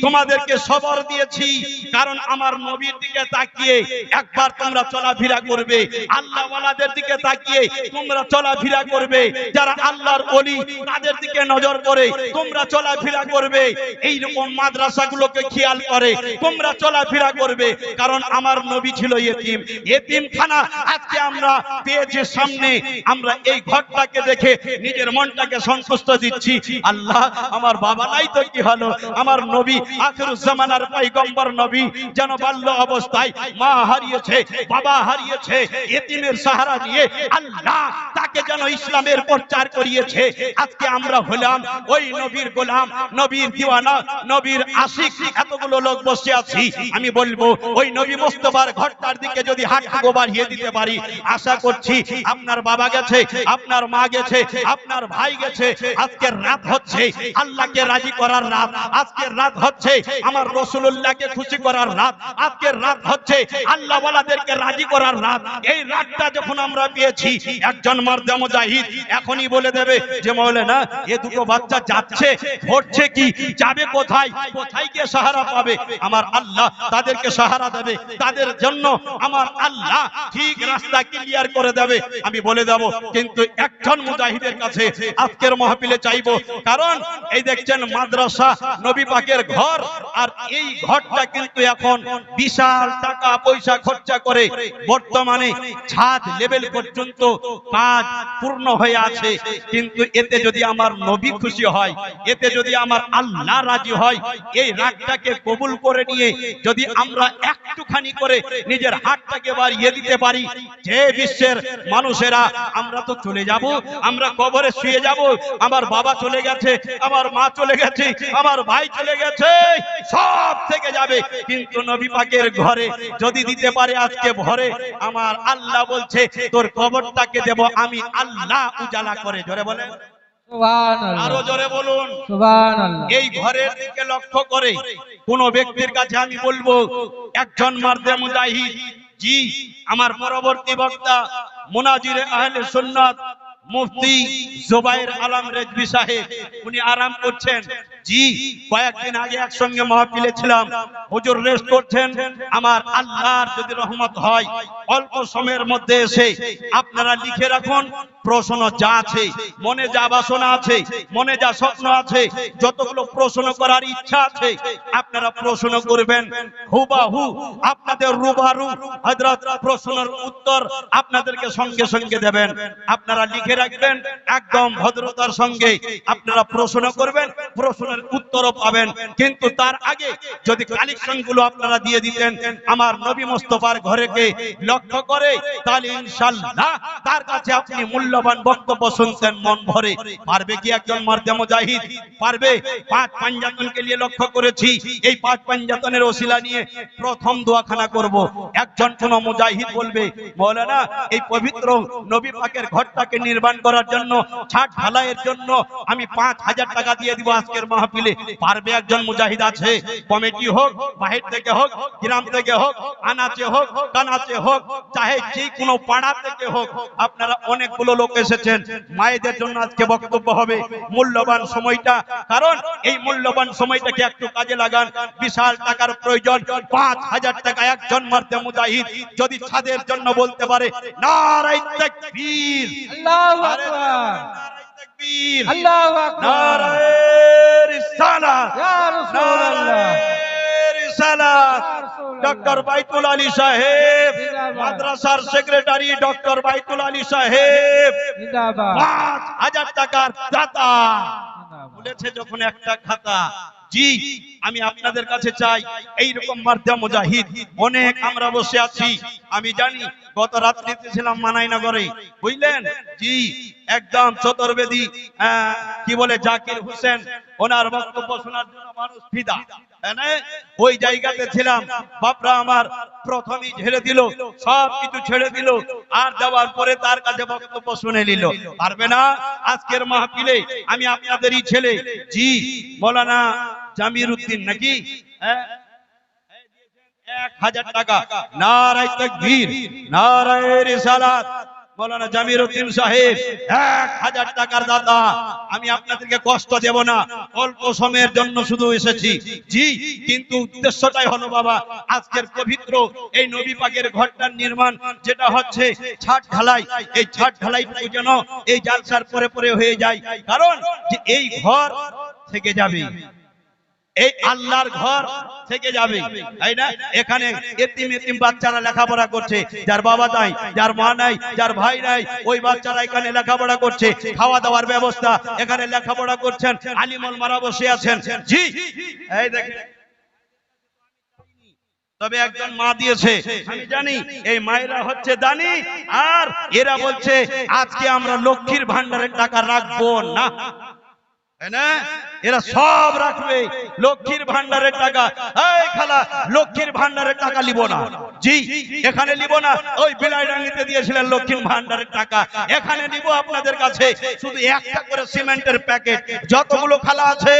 তোমাদেরকে সবর দিয়েছি, কারণ আমার নবীর দিকে তাকিয়ে একবার তোমরা চলাফেরা করবে, আল্লাহ ওয়ালাদের দিকে তাকিয়ে তোমরা চলাফেরা করবে, যারা আল্লাহর ওলি তাদের দিকে নজর করে তোমরা চলাফেরা করবে, এই রকম মাদ্রাসাগুলোকে খেয়াল করে তোমরা চলাফেরা করবে, কারণ আমার নবী ছিল এতিম, এতিমখানা আজকে আমরা পেয়েছি সামনে, আমরা এই ঘরটাকে দেখে নিজের মনটাকে সন্তুষ্ট দিচ্ছি। আল্লাহ আমার বাবা নাই তো কি হলো, আমার নবী আখিরুজ জামানার পয়গম্বর নবী যেন বাল্য অবস্থায় মা হারিয়েছে, বাবা হারিয়েছে, এতিমের সাহারা নিয়ে আল্লাহ তাকে যেন ইসলামের প্রচার করিয়েছে। আজকে আমরা হলাম ওই নবীর গোলাম, নবীর দিওয়ানা, নবীর আশিক, এতগুলো লোক বসে আছি। আমি বলবো ওই নবী মুস্তাফার ঘরটার দিকে যদি হাতটুকু বাড়িয়ে দিতে পারি, আশা করছি আপনার বাবা গেছে, আপনার মা গেছে, আপনার ভাই গেছে, আজকের রাত হচ্ছে আল্লাহকে রাজি করার রাত, আজকের রাত হচ্ছে আমার রাসূলুল্লাহকে খুশি করার রাত, আজকের রাত হচ্ছে আল্লাহ ওয়ালাদেরকে রাজি করার রাত। এই রাতটা যখন আমরা পেয়েছি, একজন মর্দে মুজাহিদ এখনই বলে দেবে যে মাওলানা এ দুটো বাচ্চা যাচ্ছে, ঘটছে কি, যাবে কোথায়, কোথায় গিয়ে সাহারা পাবে? আমার আল্লাহ তাদেরকে সাহারা দেবে, তাদের জন্য আমার আল্লাহ ঠিক রাস্তা ক্লিয়ার করে দেবে। আমি বলে দেব, কিন্তু একজন মুজাহিদের কাছে আজকের মাহফিলে চাইবো, কারণ এই দেখছেন মাদ্রাসা নবী পাকের ঘর, আর এই ঘরটা কিন্তু এখন বিশাল টাকা পয়সা খরচা করে বর্তমানে ছাদ লেভেল পর্যন্ত কাজ পূর্ণ হয়ে আছে, কিন্তু এতে যদি আমার নবী খুশি হয়, এতে যদি আমার আল্লাহ রাজি হয়, এই রাতটাকে কবুল করে নিয়ে যদি আমরা একটুখানি করে নিজের হাতটাকে বাড়িয়ে দিতে পারি, যে বিশ্বের মানুষেরা আমরা তো চলে যাব, আমরা কবরে শুয়ে নিয়ে যাব, আমার বাবা চলে গেছে, আমার মা চলে গেছে, আমার ভাই চলে গেছে, সব থেকে যাবে, কিন্তু নবী পাকের ঘরে যদি দিতে পারে আজকে ভরে, আমার আল্লাহ বলছে তোর কবরটাকে দেব আমি আল্লাহ উজালা করে। জোরে বলে, সুবহানাল্লাহ। আরো জোরে বলুন। সুবহানাল্লাহ। এই ঘরের দিকে লক্ষ্য করে কোন ব্যক্তির কাছে আমি বলবো, একজন মার্দে মুজাহিদ, জি আমার পরবর্তী বক্তা মুনাজিরে আহলে সুন্নাত মুফতি জুবাইর আলম রেজভী সাহেব, উনি আরাম করছেন। জি কয়েকদিন আগে একসঙ্গে মাহফিলে ছিলাম, হুজুর রেস্ট করছেন। আমার আল্লাহর যদি রহমত হয় অল্প সময়ের মধ্যে এসে আপনারা লিখে রাখুন, প্রশ্ন যা আছে, মনে যা বাসনা আছে, মনে যা স্বপ্ন আছে, যতগুলো প্রশ্ন করার ইচ্ছা আছে আপনারা প্রশ্ন করবেন। হুবাহু আপনাদের রুবারু হযরত প্রশ্নের উত্তর আপনাদেরকে সঙ্গে সঙ্গে দেবেন। আপনারা লিখে রাখবেন, একদম ভদ্রতার সঙ্গে আপনারা প্রশ্ন করবেন, প্রশ্নের উত্তরও পাবেন। কিন্তু তার আগে যদি কালেকশন গুলো আপনারা দিয়ে দিতেন আমার নবী মুস্তাফার ঘরেকে লক্ষ্য করে, তাহলে ইনশাআল্লাহ তার কাছে আপনি মূল্যবান বক্তব্য শুনতেন মন ভরে। পারবে কি একজন মার্দে মুজাহিদ? পারবে? পাঁচ পাঞ্জাতনকে নিয়ে লক্ষ্য করেছি, এই পাঁচ পাঞ্জাতনের ওসিলা নিয়ে প্রথম দোয়াখানা করব। একজন কোন মুজাহিদ বলবে, মাওলানা এই পবিত্র নবী পাকের ঘরটাকে নির্মাণ করার জন্য, ছাদ ঢালাইয়ের জন্য আমি 5000 টাকা দিয়ে দিব আজকের মাহফিলে। পারবে একজন মুজাহিদ? আছে? কমিটি হোক, বাহির থেকে হোক, গ্রাম থেকে হোক, আনাচে হোক, কানাচে হোক, চাহে যে কোনো পাড়া থেকে হোক, আপনারা অনেকগুলো লোক এসেছেন, মায়েদের জন্য আজকে বক্তব্য হবে। মূল্যবান সময়টা, কারণ এই মূল্যবান সময়টাকে একটু কাজে লাগান। বিশাল টাকার প্রয়োজন, 5000 টাকা একজন মার্দে মুজাহিদ যদি ছাদের জন্য বলতে পারে নারায়ে তাকবীর, আল্লাহু আরে আকবার, নারায়ে তাকবীর, আল্লাহু আকবার, নারায়ে রিসালাত, ইয়া রাসূলুল্লাহ, নারায়ে রিসালাত। ডক্টর বাইতুল আলী সাহেব, মাদ্রাসার সেক্রেটারি ডক্টর বাইতুল আলী সাহেব জিন্দাবাদ, 5000 টাকার দাতা বলেছে যখন একটা খাতা। জি আমি আপনাদের কাছে চাই, এইরকম মার্দে মুজাহিদ অনেক আমরা বসে আছি। আমি জানি গত রাত্রিতে ছিলাম মানাইনগরে, বুঝলেন? জি একদম চতুর্বেদী কি বলে জাকির হোসেন, ওনার বক্তব্য শোনার জন্য মানুষ ফিদা, ওই জায়গাতে ছিলাম। বাপরা আমার প্রথমেই ছেড়ে দিল, সব কিছু ছেড়ে দিল, আর দেওয়ার পরে তার কাছে বক্তব্য শুনে নিল। পারবে না? আজকের মাহফিলে আমি আপনাদেরই ছেলে, জি মাওলানা জামির উদ্দিন নাকি 1000 টাকা, নারায়ে তাকবীর, নারায়ে রিসালাত। মাওলানা জামির উদ্দিন সাহেব 1000 টাকার দাতা। আমি আপনাদেরকে কষ্ট দেব না, অল্প সময়ের জন্য শুধু এসেছি। জি কিন্তু উদ্দেশ্যটাই হলো বাবা, আজকের পবিত্র এই নবী পাকের ঘরটার নির্মাণ যেটা হচ্ছে ছাদ ঢালাই, এই ছাদ ঢালাইটুকু যেন এই জালসার পরে পরে হয়ে যায়। কারণ যে এই ঘর থেকে যাবে, এই আল্লাহর ঘর থেকে যাবে, তাই না? এখানে এতিম এতিম বাচ্চারা লেখাপড়া করছে, যার বাবা নাই, যার মা নাই, যার ভাই নাই, ওই বাচ্চারা এখানে লেখাপড়া করছে। খাওয়া দাওয়ার ব্যবস্থা, এখানে লেখাপড়া করছেন, আলিমুল মারা বসে আছেন। জি এই দেখেন, তবে একজন মা দিয়েছে, আমি জানি এই মায়েরা হচ্ছে দানি, আর এরা বলছে আজকে আমরা লক্ষ্মীর ভান্ডারের টাকা রাখবো না, এরা সব রাখবে লক্ষ্মীর ভান্ডারের টাকা। এই খালা, লক্ষ্মীর ভান্ডারের টাকা লিব না। জি এখানে লিব না, ওই বিলাইডাঙ্গিতে দিয়েছিলেন লক্ষ্মীর ভান্ডারের টাকা, এখানে নিব আপনাদের কাছে শুধু একটা করে সিমেন্টের প্যাকেট। যতগুলো খালা আছে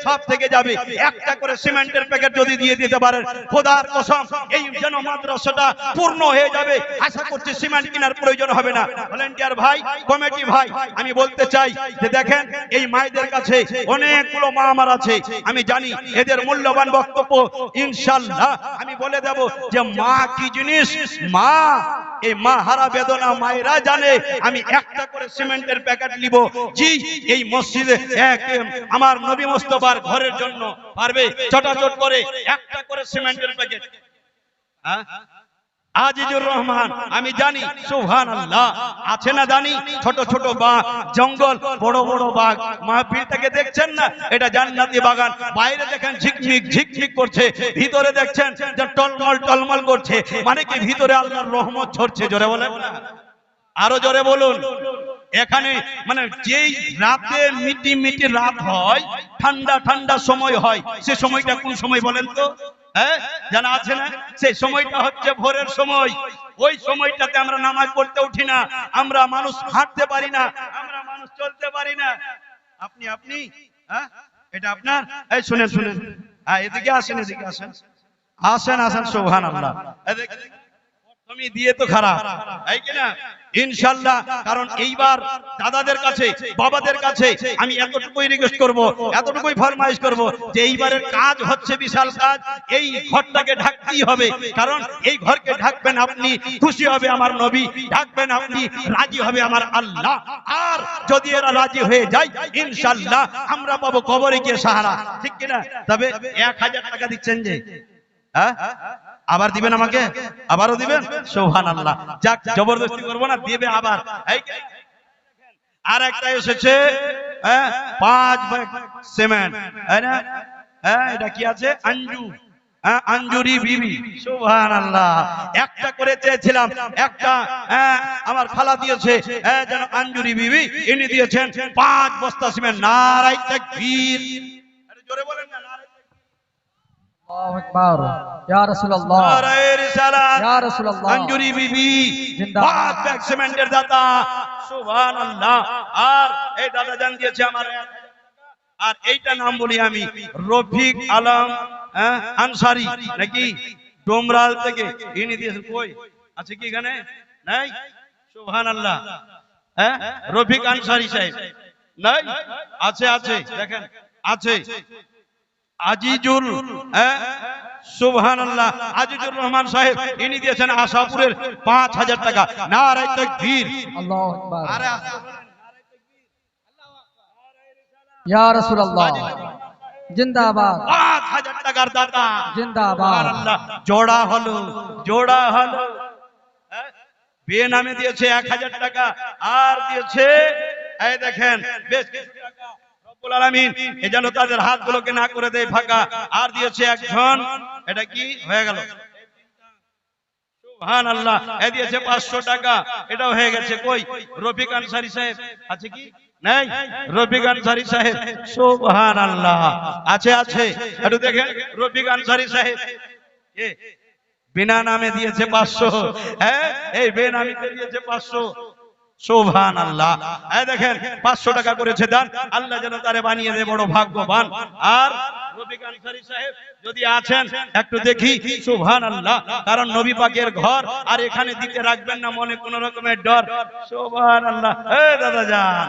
সব থেকে যাবে, একটা করে সিমেন্টের প্যাকেট যদি দিয়ে দিতে পারেন, খোদার কসম এই যেন মাদ্রাসাটা পূর্ণ হয়ে যাবে। আশা করছি সিমেন্ট কেনার প্রয়োজন হবে না। ভলান্টিয়ার ভাই, কমিটি ভাই, আমি বলতে চাই যে দেখেন এই মায়েদের কাছে অনেকগুলো মা আমার আছে, আমি জানি এদের মূল্যবান বক্তব্য ইনশাআল্লাহ আমি বলে দেব যে মা কি জিনিস। মা, এই মা হারা বেদনা মায়েরা জানে। আমি একটা করে সিমেন্টের প্যাকেট নিব, জি এই মসজিদে আমার নবী মুস্তাফার ঘরের জন্য। পারবে চটাচট করে একটা করে সিমেন্টের প্যাকেট? আজিজুর রহমান, আমি জানি সুবহানাল্লাহ আছে না জানি, ছোট ছোট বাগ, জঙ্গল, বড় বড় বাগ। মাহফিলটাকে দেখছেন না, এটা জান্নাতি বাগান। বাইরে দেখেন ঝিকমিক ঝিকমিক করছে, ভিতরে দেখছেন যে টলমল টলমল করছে, মানে কি ভিতরে আল্লাহর রহমত ঝরছে। জোরে বলেন, আরো জোরে বলুন। এখানে মানে যেই রাতে মিটি মিটি রাত হয়, ঠান্ডা ঠান্ডা সময় হয়, সে সময়টা কোন সময় বলেন তো? হ্যাঁ, জানা আছে না? সেই সময়টা হচ্ছে ভোরের সময়। ওই সময়টাতে আমরা নামাজ পড়তে উঠি না, আমরা মানুষ হাঁটতে পারি না, আমরা মানুষ চলতে পারি না। আপনি হ্যাঁ, এটা আপনার। এই শুনেন শুনেন, হ্যাঁ এদিকে আসেন, এদিকে আসেন, আসেন আসেন, সুবহানাল্লাহ। তুমি দিয়ে তো খারাপ, এই কিনা? ইনশাআল্লাহ, কারণ এইবার দাদাদের কাছে, বাবাদের কাছে আমি এতটুকুই রিকোয়েস্ট করব, এতটুকুই ফরমাইশ করব যে এইবারের কাজ হচ্ছে বিশাল কাজ। এই ঘরটাকে ঢাকতেই হবে, কারণ এই ঘরকে ঢাকবেন আপনি, খুশি হবে আমার নবী, ঢাকবেন আপনি, রাজি হবে আমার আল্লাহ। আর যদি এরা রাজি হয়ে যায়, ইনশাআল্লাহ আমরা পাবো কবরে গিয়ে সাহারা, ঠিক কিনা? তবে 1000 টাকা দিচ্ছেন যে, হ্যাঁ আবার দিবেন আমাকে, আবারও দিবেন, সুবহানাল্লাহ। যাক, জবরদস্তি করবো না, দিবে আবার। আর একটা এসেছে 5 ব্যাগ সিমেন্ট, এটা কি আছে? আঞ্জু, আঞ্জুরি বিবি, সুবহানাল্লাহ। একটা করে চেয়েছিলাম, একটা আমার খালা দিয়েছে, যেন আঞ্জুরি বিবি, ইনি দিয়েছেন 5 বস্তা সিমেন্ট। নারায়ে তাকবীর, জোরে বলেন না, আল্লাহু আকবার, ইয়া রাসূলুল্লাহ, নারায়ে রিসালাত, ইয়া রাসূলুল্লাহ। আঞ্জুরি বিবি জিন্দাবাদ। 5 ব্যাগ সিমেন্টের দাতা, সুবহানাল্লাহ। আর এই দাদা জান দিয়েছে আমার, আর এইটা নাম বলি আমি, রফিক আলম আনসারী, নাকি ডোমরাল থেকে, ইনি দিয়েছেন। কই আছে কি এখানে? নাই, সুবহানাল্লাহ। রফিক আনসারী সাহেব নাই? আছে আছে, দেখেন আছে। আজিজুল, সুবহানাল্লাহ, আজিজুর রহমান সাহেব, ইনি দিয়েছেন আশাপুরের 5000 টাকা। নারায়ে তাকবীর, আল্লাহু আকবার, আরে ইয়া রাসূলুল্লাহ, জিন্দাবাদ, 5000 টাকার দাতা, জিন্দাবাদ। সুবহানাল্লাহ। জোড়া হলো, জোড়া হলো। বিয়ে নামে দিয়েছে 1000 টাকা, আর দিয়েছে এই দেখেন বেশ কিছু টাকা। রব্বুল আলামিন এ যেন তাদের হাতগুলোকে না করে দেয় ফাঁকা। আর দিয়েছে একজন, এটা কি হয়ে গেল? সুবহানাল্লাহ। এ দিয়েছে 500 টাকা, এটাও হয়ে গেছে। কই রফিক আনসারী সাহেব আছে কি? নাই, রফিক আনসারী সাহেব, সুবহানাল্লাহ। আছে আছে, একটু দেখেন রফিক আনসারী সাহেব, বিনা নামে দিয়েছে 500, এই বেনামিতে দিয়েছে 500, সুবহানাল্লাহ। এই দেখেন 500 টাকা করেছে দান, আল্লাহ যেন তারে বানিয়ে দেয় বড় ভাগ্যবান। আর রফিক আনসারী সাহেব যদি আছেন একটু দেখি, সুবহানাল্লাহ, কারণ নবী পাকের ঘর, আর এখানে দিতে রাখবেন না মনে কোন রকমের ডর, সুবহানাল্লাহ। এই দাদা জান,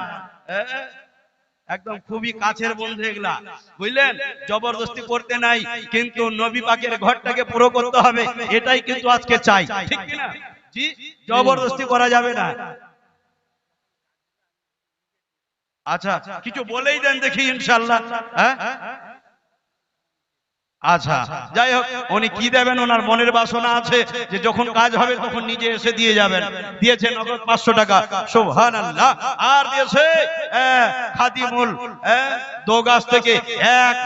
একদম খুবই কাছের বন্ধু এগুলা, বুঝলেন? জবরদস্তি করতে নাই, কিন্তু নবী পাকের ঘরটাকে পুরো করতে হবে, এটাই কিন্তু আজকে চাই, ঠিক কি না? জি, জবরদস্তি করা যাবে না। আচ্ছা, কিছু বলেই দেন দেখি ইনশাআল্লাহ। আচ্ছা, যাই হোক, উনি কি দেবেন ওনার মনের বাসনা আছে যে যখন কাজ হবে তখন নিজে এসে দিয়ে যাবেন। দিয়েছে নগদ 500 টাকা, সুবহানাল্লাহ। আর দিয়েছে খাদিমুল দোগাছ থেকে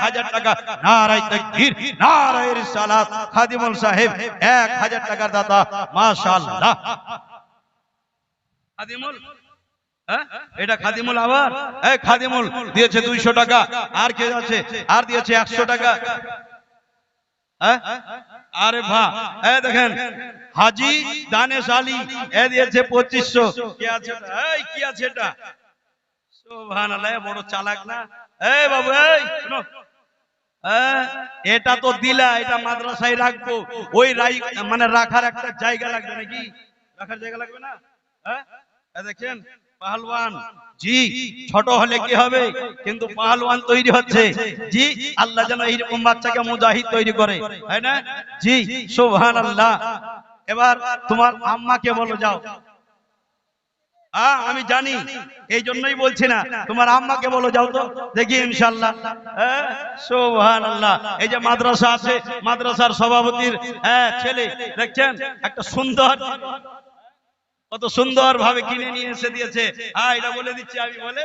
1000 টাকা। নারায়ে তাকবীর, নারায়ে রিসালাত। খাদিমুল সাহেব 1000 টাকার দাতা, মাশাআল্লাহ। খাদিমুল, এটা খাদিমুল। আবার খাদিমুল দিয়েছে 200 টাকা। আর কে আছে? আর দিয়েছে 100 টাকা। আরে ভা, দেখেন হাজি দানেশ আলী, দিয়েছে 2500। কি আছে? কি আছে এটা? সুবহানাল্লাহ, বড় চালাক না? এই বাবু, এই শুনো, এটা তো দিলা, এটা মাদ্রাসায় রাখবো, ওই মানে রাখার একটা জায়গা লাগবে, নাকি? রাখার জায়গা লাগবে না? দেখেন পাহলওয়ান, জি ছোট হলে কি হবে, কিন্তু পাহলওয়ান তৈরি হচ্ছে। জি, আল্লাহ যেন এইরকম বাচ্চাকে মুজাহিদ তৈরি করে, তাই না? জি, সুবহানাল্লাহ। এবার তোমার আম্মাকে বলো, যাও। আমি জানি, এই জন্যই বলছি না, তোমার আম্মাকে বলো, যাও তো দেখি ইনশাআল্লাহ। সুবহানাল্লাহ। এই যে মাদ্রাসা আছে, মাদ্রাসার সভাপতির ছেলে, দেখছেন একটা সুন্দর, কত সুন্দর ভাবে কিনে নিয়ে এসে দিয়েছে। এটা বলে দিচ্ছি আমি, বলে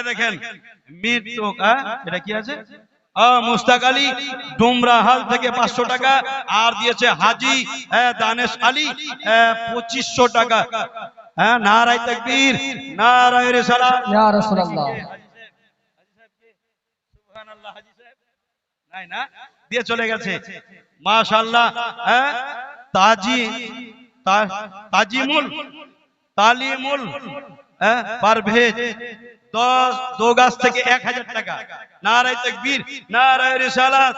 দেখেন মৃত্যু, এটা কি আছে? মুস্তাক আলী ডুমরাহাল থেকে 500 টাকা। আর দিয়েছে হাজি দানেশ আলী 2500 টাকা। হ্যাঁ, নারায়ে তাকবীর, নারায়ে রিসালাত। ইয়া রাসূলুল্লাহ। সুবহানাল্লাহ। হাজী সাহেব নাই না, দিয়ে চলে গেছে। মাশাআল্লাহ। হ্যাঁ, তাজিমুল তালিমুল পারভেজ 2 গাছ থেকে 1000 টাকা। নারায়ে তাকবীর, নারায়ে রিসালাত।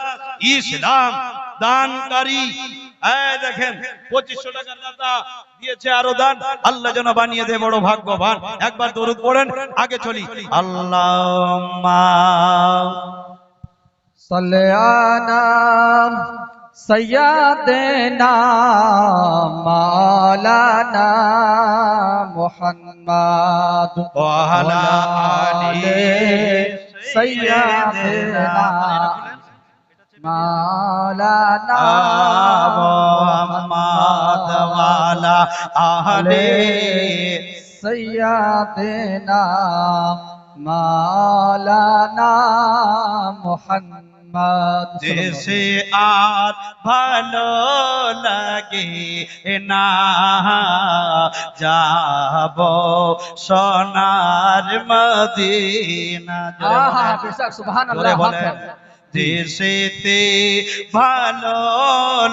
ইসলাম দানকারী, এই দেখেন 2500 টাকার দাতা দিয়েছে, আরো দান। আল্লাহ যেন বানিয়ে দে বড় ভাগ্যবান। একবার দরুদ পড়েন, আগে চলি। আল্লাহুম্মা সাল্লি আলা সাইয়্যিদিনা মাওলানা মুহাম্মদ ওয়া আলা আলি সাইয়্যিদিনা মাওলানা মুহাম্মদ ওয়া আলা আলি সাইয়্যিদিনা মাওলানা মুহাম্মদ। जैसे আর ভালো লাগে না, যাব সোনার মদিনা। আহা বেশক সুবহানাল্লাহ। দেশেতে ভালো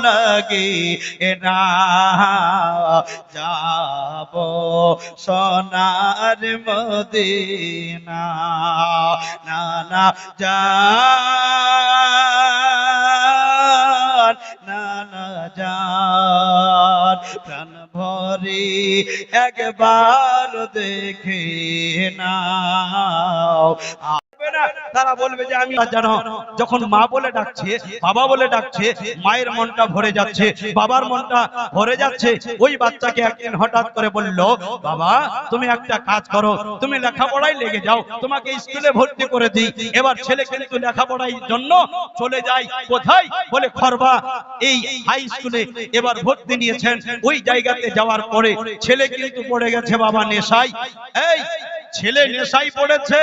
লাগে না, যাব সোনার মদিনা। না না জান, না না জান, প্রাণ ভরে একবার দেখে নাও। তারা বলবে যে আমি জানো, যখন মা বলে ডাকছে, বাবা বলে ডাকছে, মায়ের মনটা ভরে যাচ্ছে, বাবার মনটা ভরে যাচ্ছে। ওই বাচ্চাকে একদিন হঠাৎ করে বলল, বাবা তুমি একটা কাজ করো, তুমি লেখাপড়ায় লেগে যাও, তোমাকে স্কুলে ভর্তি করে দিই। এবার ছেলে কিন্তু লেখাপড়ার জন্য চলে যায় কোথায়, বলে খরবা এই হাই স্কুলে এবার ভর্তি নিয়েছেন। ওই জায়গাতে যাওয়ার পরে ছেলে কিন্তু পড়ে গেছে বাবা নেশায়। এই ছেলে নেশায় পড়েছে,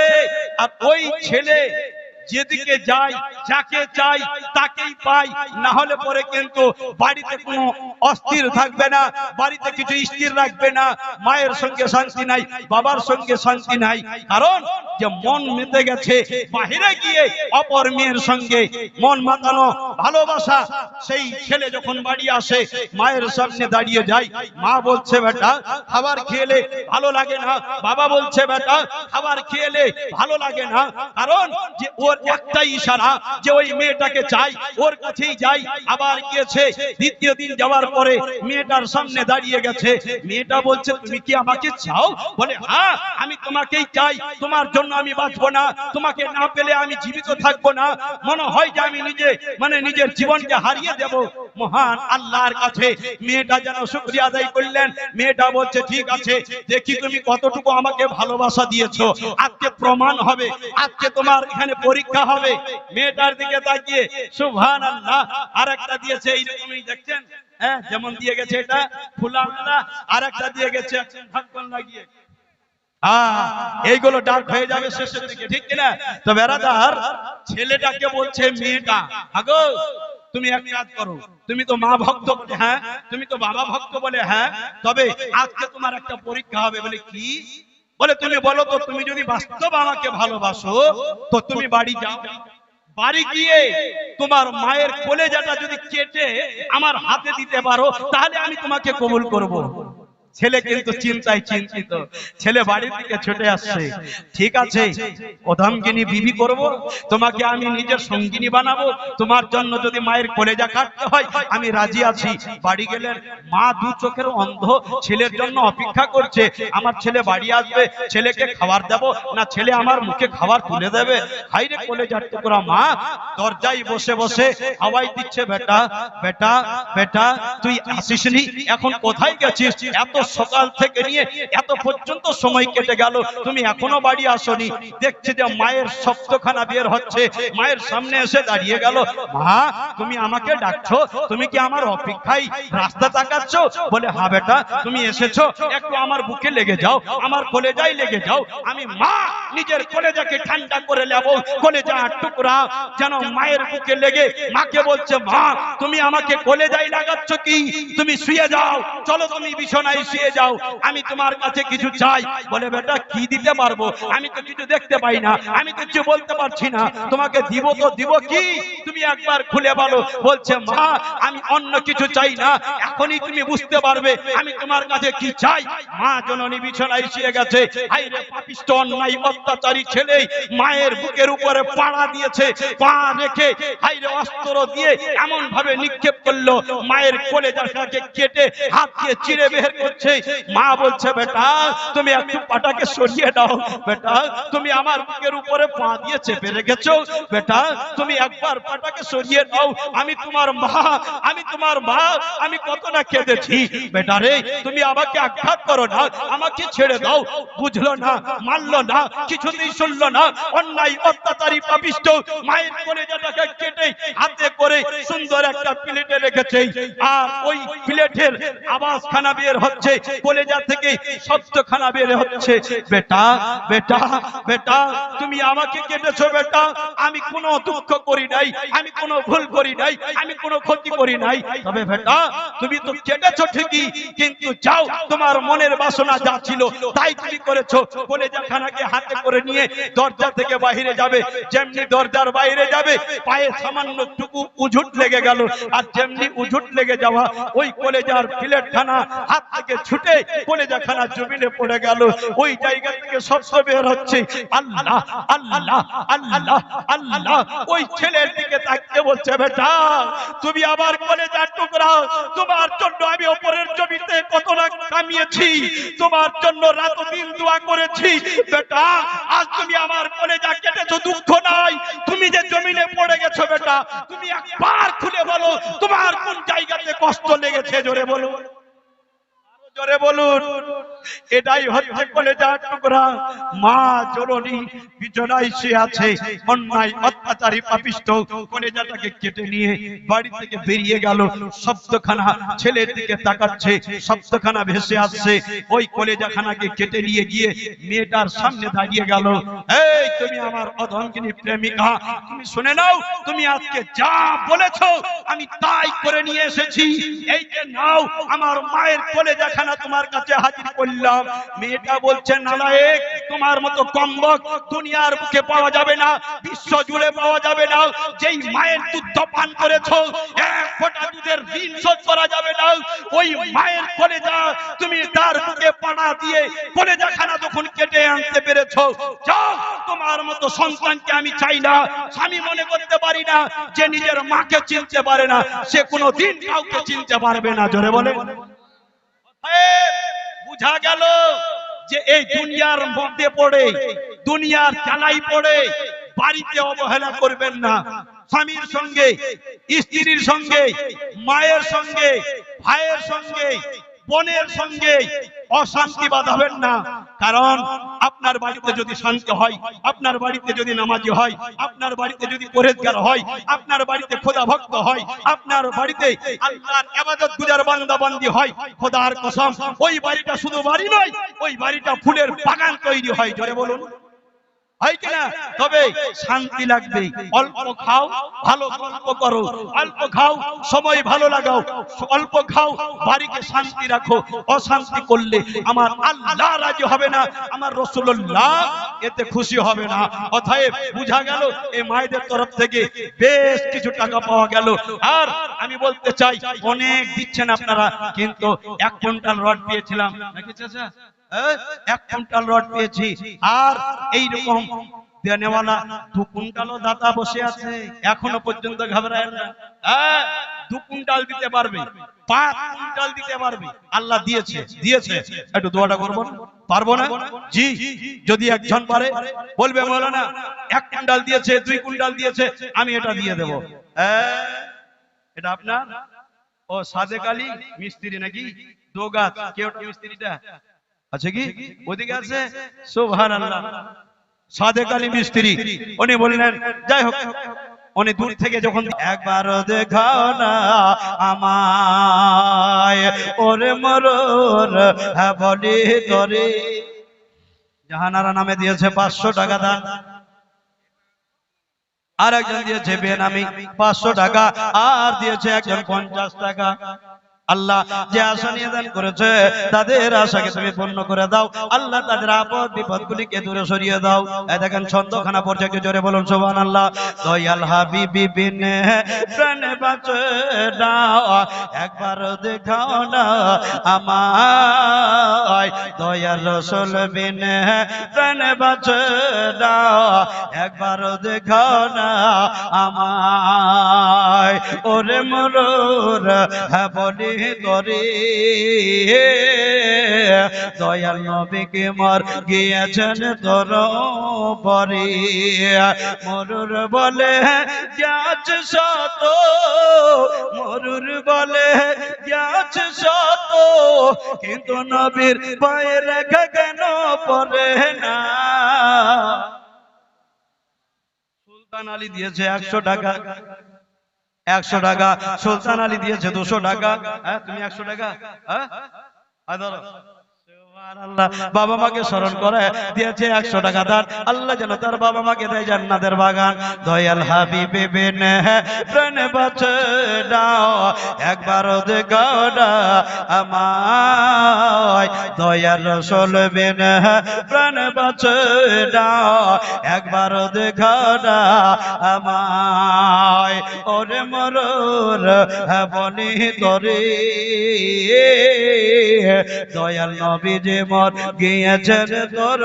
আর ওই ছেলে যেদিকে যায়, যাকে চাই তাকেই পাই। না হলে পরে কিন্তু বাড়িতে কোনো অস্থির থাকবে না, বাড়িতে কিছু স্থির রাখবে না। মায়ের সঙ্গে শান্তি নাই, বাবার সঙ্গে শান্তি নাই, কারণ যে মন মেতে গেছে বাহিরে গিয়ে অপর মেয়ের সঙ্গে মন মাতানো ভালোবাসা। সেই ছেলে যখন বাড়ি আসে, মায়ের সামনে দাঁড়িয়ে যায়, মা বলছে বেটা খাবার খেলে ভালো লাগে না, বাবা বলছে বেটা খাবার খেলে ভালো লাগে না, কারণ যে ওর একটাই ইশারা যে ওই মেয়েটাকে চাই, ওর কাছেই যাই। আবার গিয়েছে, দ্বিতীয় দিন যাওয়ার পরে মেয়েটার সামনে দাঁড়িয়ে গেছে। মেয়েটা বলছে তুমি কি আমাকে চাও? বলে হ্যাঁ আমি তোমাকেই চাই, তোমার জন্য আমি বাঁচবো না, তোমাকে না পেলে আমি জীবিত থাকবো না। মনে হয় যে আমি নিজের জীবনকে হারিয়ে দেব। মহান আল্লাহর কাছে মেয়েটা যেন শুকরিয়া আদায় করলেন। মেয়েটা বলছে ঠিক আছে, দেখি তুমি কতটুকু আমাকে ভালোবাসা দিয়েছো, আজকে প্রমাণ হবে, আজকে তোমার এখানে পরীক্ষা হবে। মেয়েটার দিকে তাকিয়ে সুবহানাল্লাহ আরেকটা দিয়েছে, এইরকমই দেখছেন, হ্যাঁ যেমন দিয়ে গেছে এটা ফুলাওয়ালা, আরেকটা দিয়ে গেছে ঢাকন লাগিয়ে। এইগুলো ডার্ক হয়ে যাবে শেষের দিকে, ঠিক কিনা? তো বেরাদার ছেলেটাকে বলছে মেয়েটা, আগো তুমি এক কাজ করো, তুমি তো মা ভক্ত বলে হ্যাঁ, তুমি তো বাবা ভক্ত বলে হ্যাঁ, তবে আজকে তোমার একটা পরীক্ষা হবে। বলে কি? বলে তুমি বলো তো, তুমি যদি বাস্তব আমাকে ভালোবাসো তো তুমি বাড়ি যাও, বাড়ি গিয়ে তোমার মায়ের কলেজাটা যদি কেটে আমার হাতে দিতে পারো তাহলে আমি তোমাকে কবুল করব। ছেলে কিন্তু চিন্তায় চিন্তিত, ছেলে বাড়ির দিকে ছুটে আসছে। ঠিক আছে, অধমগিনী বিবি করব, তোমাকে আমি নিজের সঙ্গিনী বানাবো, তোমার জন্য যদি মায়ের কলেজা কাটতে হয় আমি রাজি আছি। বাড়ি গেলেন, মা দু চোখের অন্ধ, ছেলের জন্য অপেক্ষা করছে। আমার ছেলে বাড়ি আসবে, ছেলেকে খাবার দেব না ছেলে আমার মুখে খাবার তুলে দেবে। হাইরে কলেজার টুকরা মা দরজায় বসে বসে হাওয়াই দিচ্ছে, বেটা বেটা বেটা তুই আসিসনি, এখন কোথায় গেছিস? এত সকাল থেকে নিয়ে এত পর্যন্ত সময় কেটে গেল, তুমি এখনো বাড়ি আসনি। দেখছে যে মায়ের শব্দখানা বের হচ্ছে, মায়ের সামনে এসে দাঁড়িয়ে গেল। মা তুমি আমাকে ডাকছো, তুমি কি আমার অপেক্ষায় রাস্তা তাকাচ্ছ? বলে হ্যাঁ বেটা তুমি এসেছো, একটু আমার বুকে লেগে যাও, আমার কলেজায় লেগে যাও। আমি মা নিজের কলেজাকে ঠান্ডা করে নেব, কলেজা টুকরা যেন মায়ের বুকে লেগে মাকে বলছে মা তুমি আমাকে কলেজায় লাগাচ্ছ কি? তুমি শুয়ে যাও, চলো তুমি বিছানায় শুয়ে যাও, আমি তোমার কাছে কিছু চাই। বলে বেটা কি দিতে পারবো, আমি তো কিছু দেখতে পাই না, আমি তো কিছু বলতে পারছি না, তোমাকে দিব তো দিব কি, তুমি একবার খুলে বলো। বলছে মা আমি অন্য কিছু চাই না, এখনই তুমি বুঝতে পারবে আমি তোমার কাছে কি চাই। মা জননী বিছানায় শুয়ে গেছে। হায়রে পাপিষ্ঠ অন্যায় অত্যাচারী ছেলে মায়ের বুকের উপরে পাড়া দিয়েছে, পা রেখে হায়রে অস্ত্র দিয়ে এমন ভাবে নিক্ষেপ করলো, মায়ের কলেজাটাকে কেটে হাত দিয়ে চিরে বের করছে। মা বলছে বেটা তুমি একটু পাটাকে সরিয়ে দাও, বেটা তুমি আমার বুকের উপরে পা দিয়ে চেপে রেখেছো, বেটা তুমি একবার পাটাকে সরিয়ে দাও, আমি তোমার মা, আমি তোমার মা, আমি কতটা কেঁদেছি। বেটা রে তুমি আমাকে আঘাত করো না, আমাকে ছেড়ে দাও। বুঝলো না, মানলো না, কিছুতেই শুনলো না। অন্যায় অত্যাচারী পাপিষ্ঠ মায়ের কলেজাটাকে কেটে হাতে করে সুন্দর একটা প্লেটে রেখেছে, আর ওই প্লেটের আওয়াজ খানা বের হচ্ছে, কলেজা থেকে শব্দ খানা বের হচ্ছে। বেটা বেটা বেটা তুমি আমাকে কেটেছো বেটা, আমি কোনো দুঃখ করি নাই, আমি কোনো ভুল করি নাই, আমি কোনো ক্ষতি করি নাই, তবে বেটা তুমি তো কেটেছো ঠিকই, কিন্তু যাও তোমার মনের বাসনা যা ছিল তাই তুমি করেছো। কলেজা খানাকে হাতে করে নিয়ে দরজা থেকে বাইরে যাবে, যেমনি দরজার বাইরে যাবে পায়ে সামান্য টুকু উঝুট লেগে গেল, আর যেমনি উঝুট লেগে যাওয়া ওই কলেজার প্লেট খানা হাত থেকে ছুটে কলেজা খানা জমিনে পড়ে গেল। ওই জায়গা থেকে শব্দ বের হচ্ছে আল্লাহ আল্লাহ আল্লাহ আল্লাহ। ওই ছেলের দিকে তাকিয়ে বলছে বেটা তুমি আবার কলেজার টুকরা, তোমার জন্য আমি উপরের জমিতে কত না কামিয়েছি, তোমার জন্য রাত দিন দোয়া করেছি, বেটা আজ তুমি আমার কলেজা কেটেছো, দুঃখ নাই, তুমি যে জমিনে পড়ে গেছো বেটা তুমি একবার খুলে বলো তোমার কোন জায়গাতে কষ্ট লেগেছে, জোরে বলো, জোরে বলুন। এটাই হচ্ছে কলেজার টুকরা। মা জননী বিছানায় শুয়ে আছে, অন্যায় অত্যাচারী পাপিষ্ঠ কলেজাটাকে কেটে নিয়ে বাড়ি থেকে বেরিয়ে গেল। শব্দখানা ছেলের দিকে তাকাচ্ছে, শব্দখানা ভেসে আসছে, ওই কলেজাখানাকে কেটে নিয়ে গিয়ে মেয়েটার সামনে দাঁড়িয়ে গেল। এই তুমি আমার অধঙ্গিনী প্রেমিকা, তুমি শুনে নাও, তুমি আজকে যা বলেছো আমি তাই করে নিয়ে এসেছি, এই যে নাও আমার মায়ের কলেজাখানা তোমার কাছে হাজির করলাম। মেয়েটা বলছে নালায়েক তোমার মতো কম্বক দুনিয়ার বুকে পাওয়া যাবে না, বিশ্ব জুড়ে পাওয়া যাবে না, যেই মায়ের দুধ পান করেছো এক ফোঁটা দুধের ঋণ শোধ করা যাবে না। ওই মায়ের কলেজা তুমি তার বুকে পাড়া দিয়ে কলেজাখানা যখন কেটে আনতে পেরেছো, যাও তোমার মতো সন্তানকে আমি চাই না। আমি মনে করতে পারি না যে নিজের মাকে চিনতে পারে না সে কোনোদিন কাউকে চিনতে পারবে না, জোরে বলে। বুঝা গেল যে এই দুনিয়ার মধ্যে পড়ে, দুনিয়ার জ্বালাই পড়ে বাড়িতে অবহেলা করবেন না। স্বামীর সঙ্গে, স্ত্রীর সঙ্গে, মায়ের সঙ্গে, ভাইয়ের সঙ্গে, বোনের সঙ্গে অশান্তি বাঁধাবেন না। কারণ আপনার বাড়িতে যদি শান্তি হয়, আপনার বাড়িতে যদি নামাজি হয়, আপনার বাড়িতে যদি পরেজগার হয়, আপনার বাড়িতে খোদা ভক্ত হয়, আপনার বাড়িতে আল্লাহর ইবাদত গুজার বান্দা বান্দি হয়, খোদার কসম ওই বাড়িটা শুধু বাড়ি নয়, ওই বাড়িটা ফুলের বাগান তৈরি হয়, জোরে বলুন হয় কিনা। তবে শান্তি লাগবে, অল্প খাও ভালো গল্প করো, অল্প খাও সময় ভালো লাগাও, অল্প খাও বাড়িকে শান্তি রাখো। অশান্তি করলে আমার আল্লাহ রাজি হবে না, আমার রাসূলুল্লাহ এতে খুশি হবে না। অতএব বুঝা গেল এই মায়েদের তরফ থেকে বেশ কিছু টাকা পাওয়া গেল। আর আমি বলতে চাই অনেক দিচ্ছেন আপনারা, কিন্তু 1 কুইন্টাল রড পেয়েছিলাম নাকি চাচা, 1 কুইন্টাল রড পেয়েছি, আর এইরকম দেনেওয়ালা 2 কুইন্টালও দাতা বসে আছে, এখনো পর্যন্ত ঘাবড়ায় না। 2 কুইন্টাল দিতে পারবে, 5 কুইন্টাল দিতে পারবে, আল্লাহ দিয়েছে দিয়েছে, একটু দোয়াটা করবো না? পারবো না জি? যদি একজন পারে বলবে মাওলানা 1 কুইন্টাল দিয়েছে, 2 কুইন্টাল দিয়েছে, আমি এটা দিয়ে দেবো। এটা আপনার ও সাদেক আলী মিস্ত্রি নাকি দোগাছ, কে ওটা মিস্ত্রিটা আছে কি ওদিকে আছে? সুবহানাল্লাহ, সাদেক আলী মিস্ত্রি। উনি বললেন যাই হোক, উনি দূর থেকে যখন একবার দেখাও না আমায় ওরে মরর হ্যাঁ বলি তোরে, জাহানারা নামে দিয়েছে 500 টাকা দান, আর একজন দিয়েছে বেনামি 500 টাকা, আর দিয়েছে একজন 50 টাকা। আল্লাহ যে আশা নিয়ে দান করেছে তাদের আশাকে তুমি পূর্ণ করে দাও আল্লাহ তাদের আপদ বিপদগুলিকে দূরে সরিয়ে দাও এই দেখেন ছন্দখানা পড়ছে একটু জোরে বলুন সুবহানাল্লাহ দয়াল হাবিবি বিনে প্রাণ বাঁচে দাও একবার দেখাও না আমায় দয়াল রাসূল বিনে প্রাণ বাঁচে দাও একবার দেখাও না আমায় ওরে মরুর হ্যাঁ বলি করে দয়াল নবীকে মর গিয়েছেন তোর পরে মরুর বলে যাচ্ছে শত মরুর বলে যাচ্ছে শত কিন্তু নবীর পায়ে রেখা কেন পড়ে না সুলতান আলী দিয়েছে 100 টাকা 100 টাকা সুলতান আলী দিয়েছে 200 টাকা হ্যাঁ তুমি 100 টাকা হ্যাঁ বাবা মাকে স্মরণ করে দিয়েছে 100 টাকা দান আল্লাহ যেন তার বাবা মাকে দেয় জান্নাতের বাগান দয়াল হাবিবে বিনে প্রাণ বাঁচে দাও একবার দেখাও না আমায় দয়াল রাসূল বিনে প্রাণ বাঁচে দাও একবার দেখাও না আমায় ওরে মরুর বলি তোরে দয়াল নবী যে মর গিয়েছেন তোর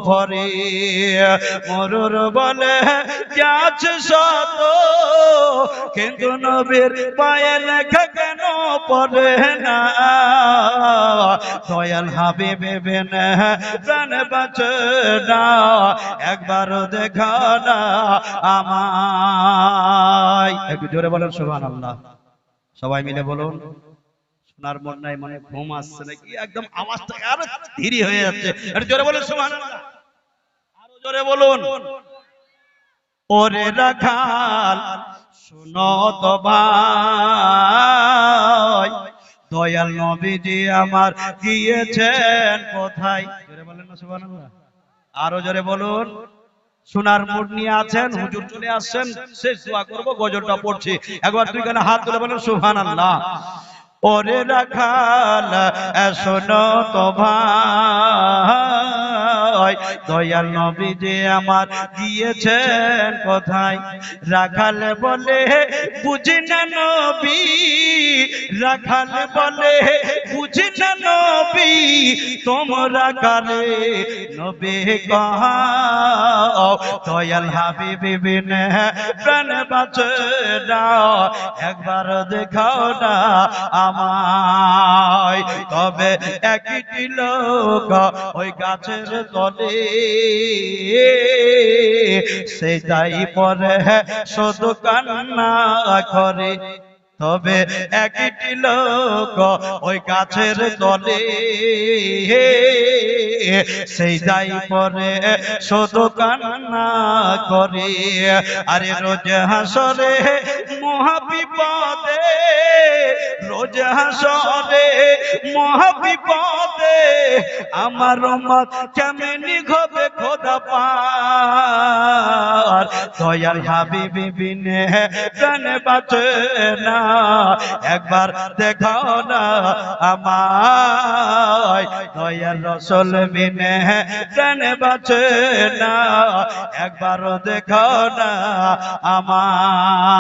ভরে মরুর বলে যাচ্ছে শত কিন্তু নবীর পায়ে লেখা কেন পড়ে না দয়াল হাবিবে বিনে প্রাণ বাঁচে না একবার দেখা না আমায় একটু জোরে বলেন সুবহানাল্লাহ সবাই মিলে বলুন সোনার মন নাই মনে ঘুম আসছে নাকি একদম আওয়াজটা আরো ধীরে হয়ে যাচ্ছে একটু জোরে বলুন সুবহানাল্লাহ আরো জোরে বলুন ওরে রাখাল শুনো তো ভাই দয়াল নবীজি আমার গিয়েছেন কোথায় জোরে বলেন না সুবহানাল্লাহ আরো জোরে বলুন সোনার মুড নিয়ে আছেন হুজুর চলে আসছেন শেষ দোয়া করব গজরটা পড়ছি একবার তুই কেন হাত তুলে বলেন সুবহানাল্লাহ ওরে রাখাল শোনো তো ভাই দয়াল নবী যে আমার গিয়েছেন কোথায় রাখাল বলে বুঝি না নবী রাখাল বলে বুঝি না নবী তোমরা কালে নবী কহাও দয়াল হাবিবি বিনে প্রাণ বাঁচে দাও একবার দেখাও না আমায় তবে একটি লোক ওই গাছের তলে সে যাই পরে শুধু কান্না করে তবে একটি লোক ওই গাছের তলে সেই যাই পরে শুধু কান্না করে আরে রোজ হাসরে মহাবিপদে রোজ হাসরে মহাবিপদে আমার মত কেমনি হবে খোদা পার দয়াল হাবিবি বিনে প্রাণ বাঁচে না একবার দেখাও না আমায় দয়াল রাসূল বিনে প্রাণ বাঁচে না একবার দেখাও না আমায়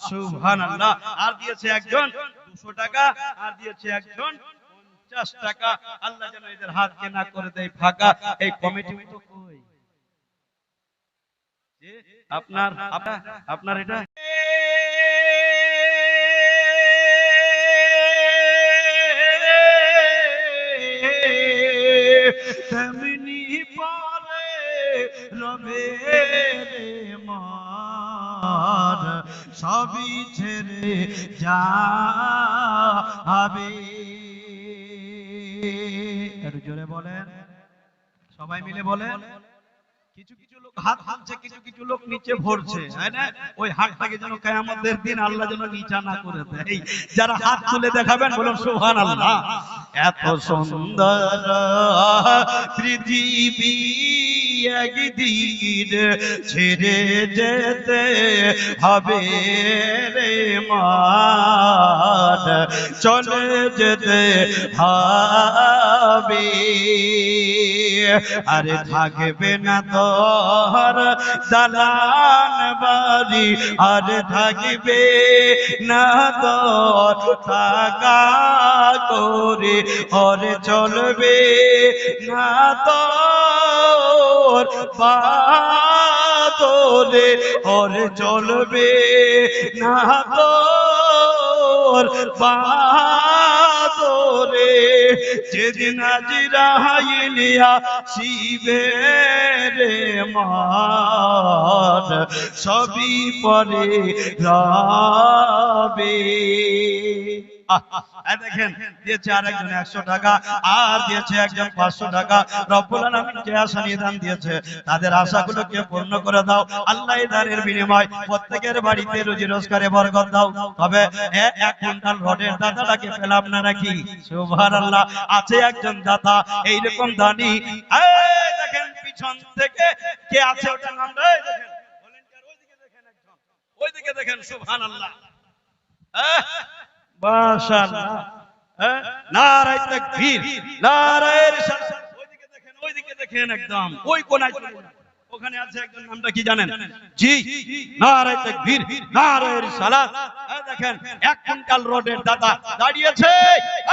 সুবহানাল্লাহ আর দিয়েছে একজন 200 টাকা আর দিয়েছে একজন 50 টাকা আল্লাহ যেন এদের হাতকে না করে দেয় ফাঁকা এই কমিটি তো কই যে আপনার এটা তেমনি পারে রবে মার সবই ছেড়ে যাবে একটু জোরে বলেন সবাই মিলে বলেন কিছু কিছু লোক হাত তুলছে, কিছু কিছু লোক নিচে ভরছে, তাই না? ওই হাতটাকে যেন কিয়ামতের দিন আল্লাহ যেন নিচা না করে দেয়। যারা হাত তুলে দেখাবেন বলুন সুবহানাল্লাহ। এত সুন্দর পৃথিবী একদিন ছেড়ে যেতে হবে রে মান, চলে যেতে হবে। আরে থাকবে না তোর দালান বাড়ি, আরে থাকবে না তোর টাকা করে, ওরে চলবে না তোর বাদরে, ওরে চলবে না তোর বাদরে। যেদিন আজরাইল আসিবে রে মান, সবই পরে রবে। দেখেন দিয়েছে আরেকজন 100 টাকা, আর দিয়েছে একজন 500 টাকা। রব্বুল আলামিন যে আশা নিদান দিয়েছে তাদের আশাগুলোকে পূর্ণ করে দাও আল্লাহ। এই দানের বিনিময় প্রত্যেকের বাড়িতে রুজি রোজগারে বরকত দাও। তবে 1 কুইন্টাল রডের দাতাটাকে পেলাম না নাকি? সুবহানাল্লাহ। আছে একজন দাতা এইরকম দানি। এই দেখেন পিছন থেকে কে আছে ওটা নামটা দেখেন, ভলান্টিয়ার ওইদিকে দেখেন, একজন ওইদিকে দেখেন। সুবহানাল্লাহ, মাশাআল্লাহ, নারায়ে তাকবীর, নারায়ে রিসালাত। ওইদিকে দেখেন, ওইদিকে দেখেন, একদম ওই কোণায় চলে যান। ওখানে আছে একজন, নামটা কি জানেন? জি, নারায়ে তাকবীর, নারায়ে রিসালাত। দেখেন 1 কুইন্টাল রডের দাতা দাঁড়িয়েছে।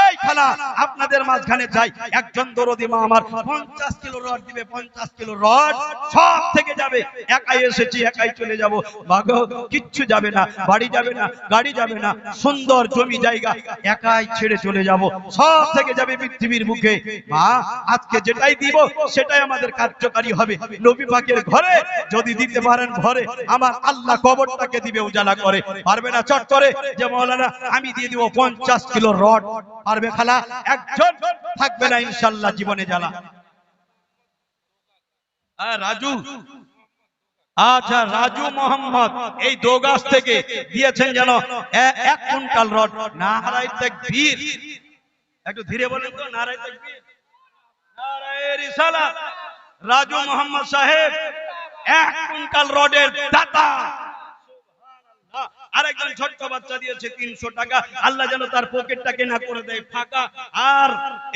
এই খালা আপনাদের মাঝখানে যাই, একজন দরদি মা আমার 50 কিলো রড দিবে। 50 কিলো রড সব থেকে যাবে। একাই এসেছি, একাই চলে যাব। ভাগো কিচ্ছু যাবে না, বাড়ি যাবে না, গাড়ি যাবে না, সুন্দর জমি জায়গা একাই ছেড়ে চলে যাব। সব থেকে যাবে পৃথিবীর মুখে। মা আজকে যেটাই দিব সেটাই আমাদের কার্যকারী হবে। নবী পাকের ঘরে যদি দিতে পারেন ঘরে, আমার আল্লাহ কবরটাকে দিবে উজালা করে। পারবে না চট করে যে মাওলানা আমি দিয়ে দিব 50 কিলো রড? পারবে খালা? একজন থাকবে না ইনশাআল্লাহ জীবনে জ্বালা। রাজু, আচ্ছা রাজু মোহাম্মদ এই দোগাছ থেকে দিয়েছেন যেন 1 কুইন্টাল রড। নারায়ে তাকবীর, একটু ধীরে বলেন তো। নারায়ে তাকবীর, নারায়ে রিসালাত। রাজু মোহাম্মদ সাহেব 1 কুইন্টাল রডের দাতা। আরেকজন ছোট্ট বাচ্চা দিয়েছে 300 টাকা। আল্লাহ যেন তার পকেটটাকে না করে দেয় ফাঁকা, আর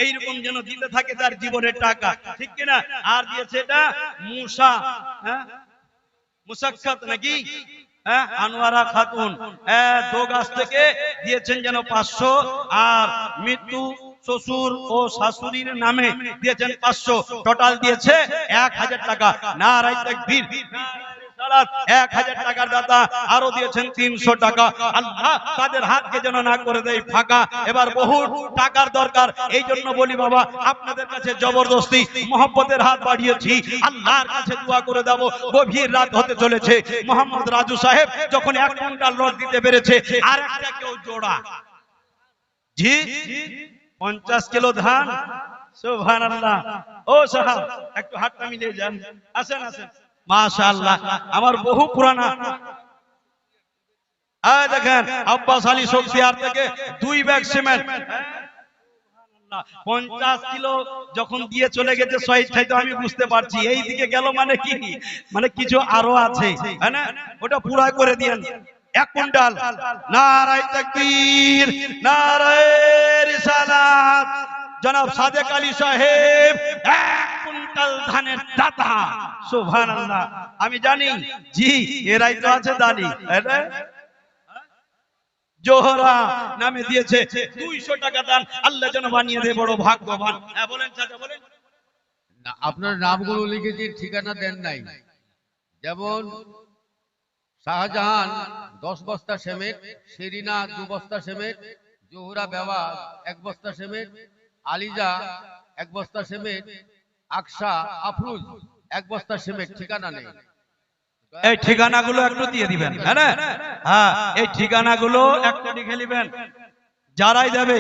এইরকম যেন দিতে থাকে তার জীবনের টাকা, ঠিক কিনা? আর দিয়েছে এটা মুসা, মুসাক্কাত নাকি, আনোয়ারা খাতুন দোগাছ থেকে দিয়েছেন যেন 500। আর মৃত্যু শ্বশুর ও শাশুড়ির নামে দিয়েছেন 500। টোটাল দিয়েছে 1000 টাকা। নারায়ে তাকবীর, 1000 টাকার দাতা আরো দিয়েছেন 300 টাকা। আল্লাহ তাদের হাতকে যেন না করে দেয় ফাঁকা। এবার বহু টাকার দরকার, এই জন্য বলি বাবা আপনাদের কাছে জবরদস্তি মহব্বতের হাত বাড়িয়েছি। আল্লাহর কাছে দোয়া করে দেব। গভীর রাত হতে চলেছে। মোহাম্মদ রাজু সাহেব যখন 1 কুইন্টাল রড দিতে পেরেছে, আর একটা কেউ জোড়া, জি 50 কিলো ধান। সুবহানাল্লাহ। ও সাহাব একটু হাতটা মিলিয়ে যান, আসেন আসেন। মাশাআল্লাহ, আমার বহু পুরানা। দেখেন আব্বাস আলী শোকসিয়ার থেকে 2 ব্যাগ সিমেন্ট। 50 কিলো যখন দিয়ে চলে গেছে শহীদ খাইতে, আমি বুঝতে পারছি এই দিকে গেল মানে কি, মানে কিছু আরো আছে, হ্যাঁ না? ওটা পুরা করে দিয়েন। 1 কুইন্টাল। নারায়ে তাকবীর, নারায়ে রিসালাত। জনাব সাদেক আলী সাহেব 1 কুইন্টাল ধানের দাতা। সুবহানাল্লাহ। আমি জানি জি এরাই তো আছে দানি, জোহরা নামে দিয়েছে 200 টাকা দান। আল্লাহ যেন বানিয়ে দেয় বড় ভাগ্যবান। বলেন চাচা বলেন। আপনার নামগুলো লিখেছি, ঠিকানা দেন নাই। যেমন শাহজাহান 10 বস্তা সিমেন্ট, শেরিনা 2 বস্তা সিমেন্ট, জোহরা বেওয়া 1 বস্তা সিমেন্ট, আলিজা 1 বস্তা সিমেন্ট, আকশা আফরুজ 1 বস্তা সিমেন্ট। ঠিকানা নেই। এই ঠিকানাগুলো একটু দিয়ে দিবেন, হ্যাঁ এই ঠিকানাগুলো একটু লিখে নেবেন। যারাই দেবে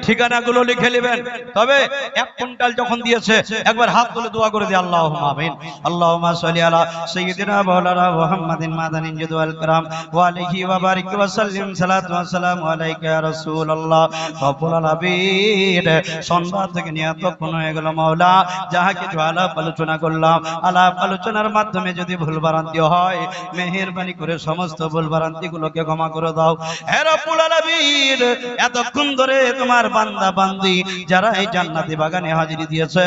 ঠিকানাগুলো লিখে নেবেন। তবে 1 কুইন্টাল যখন দিয়েছে একবার হাত তুলে দোয়া করে দিয়ে আল্লাহুম্মা আমিন। আল্লাহুম্মা সাল্লি আলা সাইয়্যিদিনা মাওলানা মুহাম্মাদিন মাদানিন জাদওয়াল کرام ওয়া আলাইহি ওয়া বারিক ওয়া সাল্লিম। সালাতু ওয়া সালামু আলাইকা ইয়া রাসূলুল্লাহ। রব্বুল আলামিন সন্ধ্যা থেকে নিয়ে এতক্ষণ হয়ে গেল মাওলা, যাহা কিছু আলাপ আলোচনা করলাম, আলাপ আলোচনার মাধ্যমে যদি ভুল ভ্রান্তি হয় মেহেরবানি করে সমস্ত ভুল ভ্রান্তিগুলোকে ক্ষমা করে দাও হে রব্বুল আলামিন। এতক্ষণ ধরে তোমার বান্দা বান্দি যারা এই জান্নাতি বাগানে হাজিরি দিয়েছে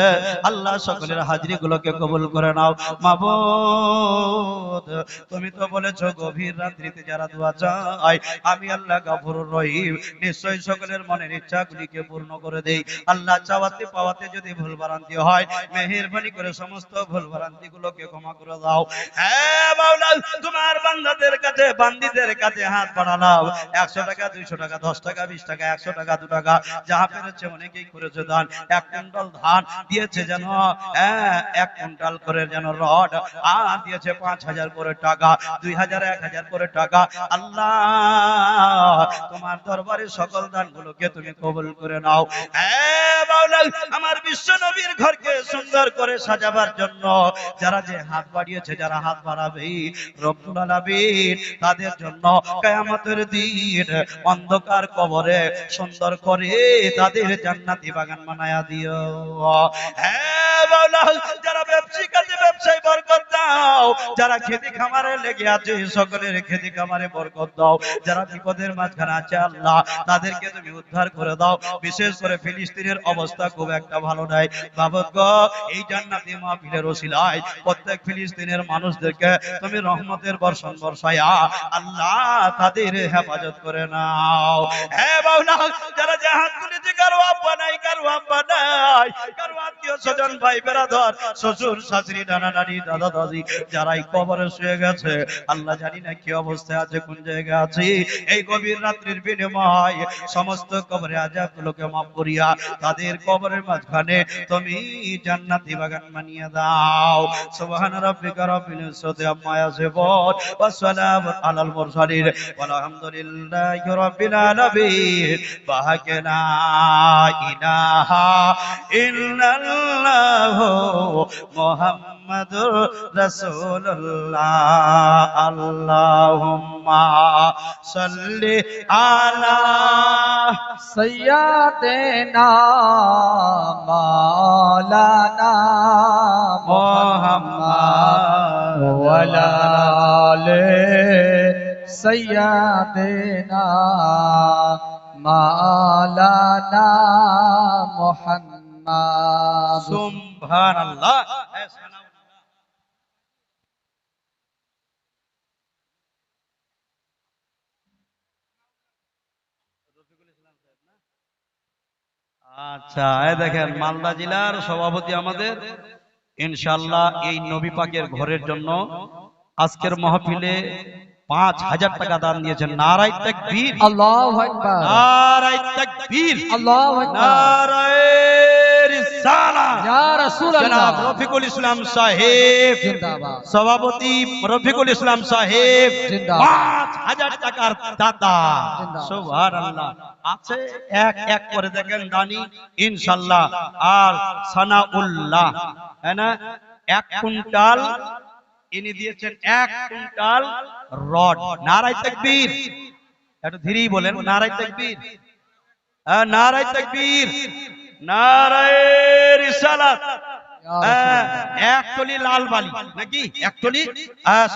আল্লাহ সকলের হাজিরিগুলোকে কবুল করে নাও মাবুদ। তুমি তো বলেছো গভীর রাত্রিতে যারা দোয়া চায় আমি আল্লাহ গফুরুর রহিম নিশ্চয়ই সকলের মনের ইচ্ছাগুলিকে পূর্ণ করে দেই। আল্লাহ চাওয়াতে পাওয়াতে যদি ভুল ভ্রান্তি হয় মেহেরবানি করে সমস্ত ভুল ভ্রান্তিগুলোকে ক্ষমা করে দাও হে মাওলা। তোমার বান্দাদের কাছে বান্দীদের কাছে হাত বাড়ালাও, 100 টাকা 200 টাকা 10 টাকা 20 টাকা 100 টাকা 2 টাকা যাহা পেরেছে অনেকেই করেছে দান। 1 কুইন্টাল ধান দিয়েছে যেন 1 কুইন্টাল করে যেন রড, আর দিয়েছে 5000 করে টাকা, 2000 1000 করে টাকা। আল্লাহ তোমার দরবারে সকল দানগুলোকে তুমি কবুল করে নাও হে মাওলা। আমার বিশ্ব নবীর ঘরকে সুন্দর করে সাজাবার জন্য যারা যে হাত বাড়িয়েছে, যারা হাত বাড়াবে রব্বুল আলামিন তাদের জন্য কিয়ামতের দিন অন্ধকার কবরে সুন্দর করে তাদের জান্নাতি বাগান বানায়া দিও হে মাওলা। যারা ব্যবসায়ী কাজে ব্যবসায় বরকত দাও, যারা খেতে খামারে লেগে আছে সকলের খেতে খামারে বরকত দাও, যারা বিপদের মাঝখানে আছে আল্লাহ তাদেরকে তুমি উদ্ধার করে দাও। বিশেষ করে ফিলিস্তিনের অবস্থা খুব একটা ভালো নাই বাবত গো। এই জান্নাতি মাহফিলের ওসিলায় প্রত্যেক ফিলিস্তিনের মানুষদেরকে তুমি রহমতের বর্ষণ বর্ষায়া আল্লাহ তাদের হেফাজত করে নাও হে মাওলা। যারা জাহাজ তুলেছে কারো আব্বা নাই, কারো আব্বা নাই, কারো আত্মীয় স্বজন ভাই বেরাদর শ্বশুর শাশুড়ি নানা নানি দাদা দাদি যারাই কবরে শুয়ে গেছে আল্লাহ জানি না কি অবস্থায় আছে, কোন জায়গায় আছে। এই গভীর রাত্রির বিনিময় সমস্ত কবরে আযাবগুলোকে মাফ করিয়া তাদের কবরের মাঝখানে তুমি জান্নাতি বাগান বানিয়ে দাও। সুবহান রাব্বিকা রাব্বিল ইজ্জাতি আম্মা ইয়াসিফুন ওয়া সালামুন আলাল মুরসালিন ওয়ালহামদুলিল্লাহি রাব্বিল আলামিন। বাহাকেনা ইলাহা ইল্লাল্লাহু মুহাম্মাদুর রাসূলুল্লাহ। আল্লাহুম্মা সাল্লি আলা सैयदना मौलाना मुहम्मद वाला आले सैयदना मौलाना मुहम्मद। সুবহানাল্লাহ। আচ্ছা এই দেখেন মালদা জেলার সভাপতি আমাদের ইনশাআল্লাহ এই নবী পাকের ঘরের জন্য আজকের মাহফিলে 5000 টাকা দান দিয়েছেন। নারায়ে তাকবীর, अल्लाहु अकबर, নারায়ে তাকবীর, अल्लाहु अकबर, নারায়ে রিসালাত। या रसूल জনাব अल्लाह রফিকুল ইসলাম সাহেব जिंदाबाद, সভাপতি রফিকুল ইসলাম সাহেব জিন্দাবাদ। 5000 টাকার দাতা। জিন্দাবাদ। সুবহানাল্লাহ। আছে এক এক করে দেখেন দানি ইনশাআল্লাহ। আর সানাউল্লাহ হ্যাঁ না 1 কুইন্টাল ইনি দিয়েছেন, 1 কুইন্টাল রড। নারায়ে তাকবীর, একটু ধীরেই বলেন নারায়ে তাকবীর, নারায়ে তাকবীর, নারায়ে রিসালাত। এক টলি লাল বালি নাকি এক টলি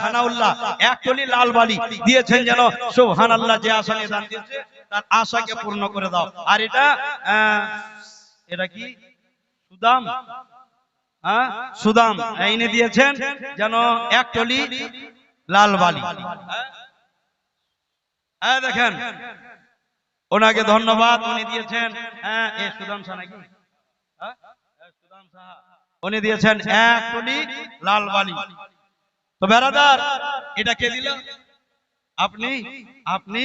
সানাউল্লাহ 1 টলি লাল বালি দিয়েছেন যেন সুবহানাল্লাহ। যে আশা নিয়ে দান দিয়েছে তার আশাকে পূর্ণ করে দাও। আর এটা এটা কি সুদাম, সুদাম এনে দিয়েছেন যেন 1 টলি লাল বালি। দেখেন ওনাকে ধন্যবাদ, উনি দিয়েছেন সুদাম শাহ নাকি সুদাম শাহ, উনি দিয়েছেন 1 টলি লাল বালি। তো বেরাদার এটা কে দিল? আপনি আপনি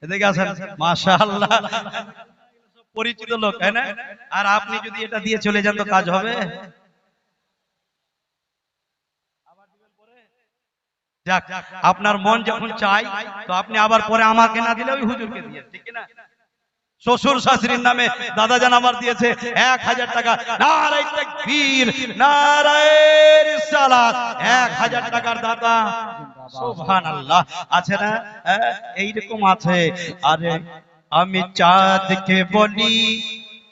এদিকে আসেন। মাশাআল্লাহ পরিচিত লোক তাই না? আর আপনি যদি এটা দিয়ে চলে যান তো কাজ হবে? যাক, আপনার মন যখন চাই তো আপনি আবার পরে আমাকে না দিলে ওই হুজুরকে দিয়ে, ঠিক না? শ্বশুর শাশুড়ির নামে দাদাজান আমার দিয়েছে 1000 টাকা। নারায়ে তাকবীর, নারায়ে রিসালাত। 1000 টাকার দাদা, সুবহানাল্লাহ। আছে না? এইরকম আছে। আরে আমি চাঁদকে বলি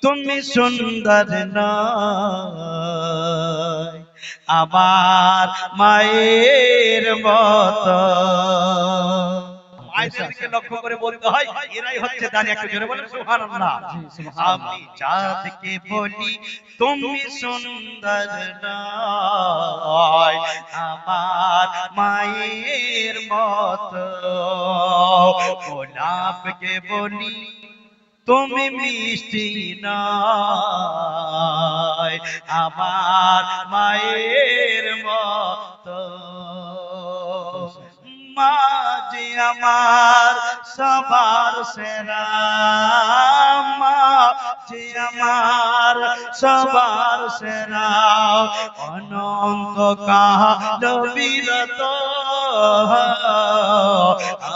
তুমি সুন্দর নয়, আমার মায়ের মতো। মায়েদেরকে লক্ষ্য করে বলতে হয়, এরাই হচ্ছে দানি। একটু জোরে বলেন সুবহানাল্লাহ। আমি চাঁদকে বলি তুমি সুন্দর নয়, আমার মায়ের মতো। গোলাপকে বলি তুমি মিষ্টি নয়, আমার মায়ের মতো। মা যে আমার সবার সেরা, মা যে আমার সবার সেরা। অনন্ত কাল বিরত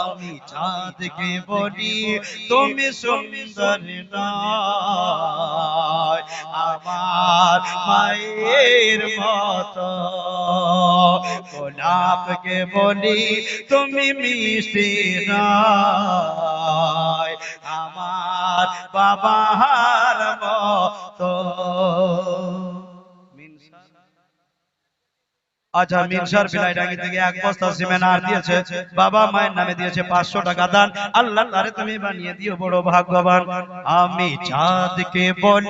আমি চাঁদকে বলি তুমি সুন্দর নয়, আমার মায়ের মতো। গোলাপকে বলি তুমি মিষ্টি নয়, আমার বাবার মতো। আচ্ছা, মিনসার বিলাইডাঙ্গি থেকে 1 বস্তা সিমেন্ট আর দিয়েছে। বাবা মায়ের নামে দিয়েছে 500 টাকা দান। আল্লাহ তারে তুমি বানিয়ে দিও বড় ভাগ্যবান। আমি চাঁদকে বলি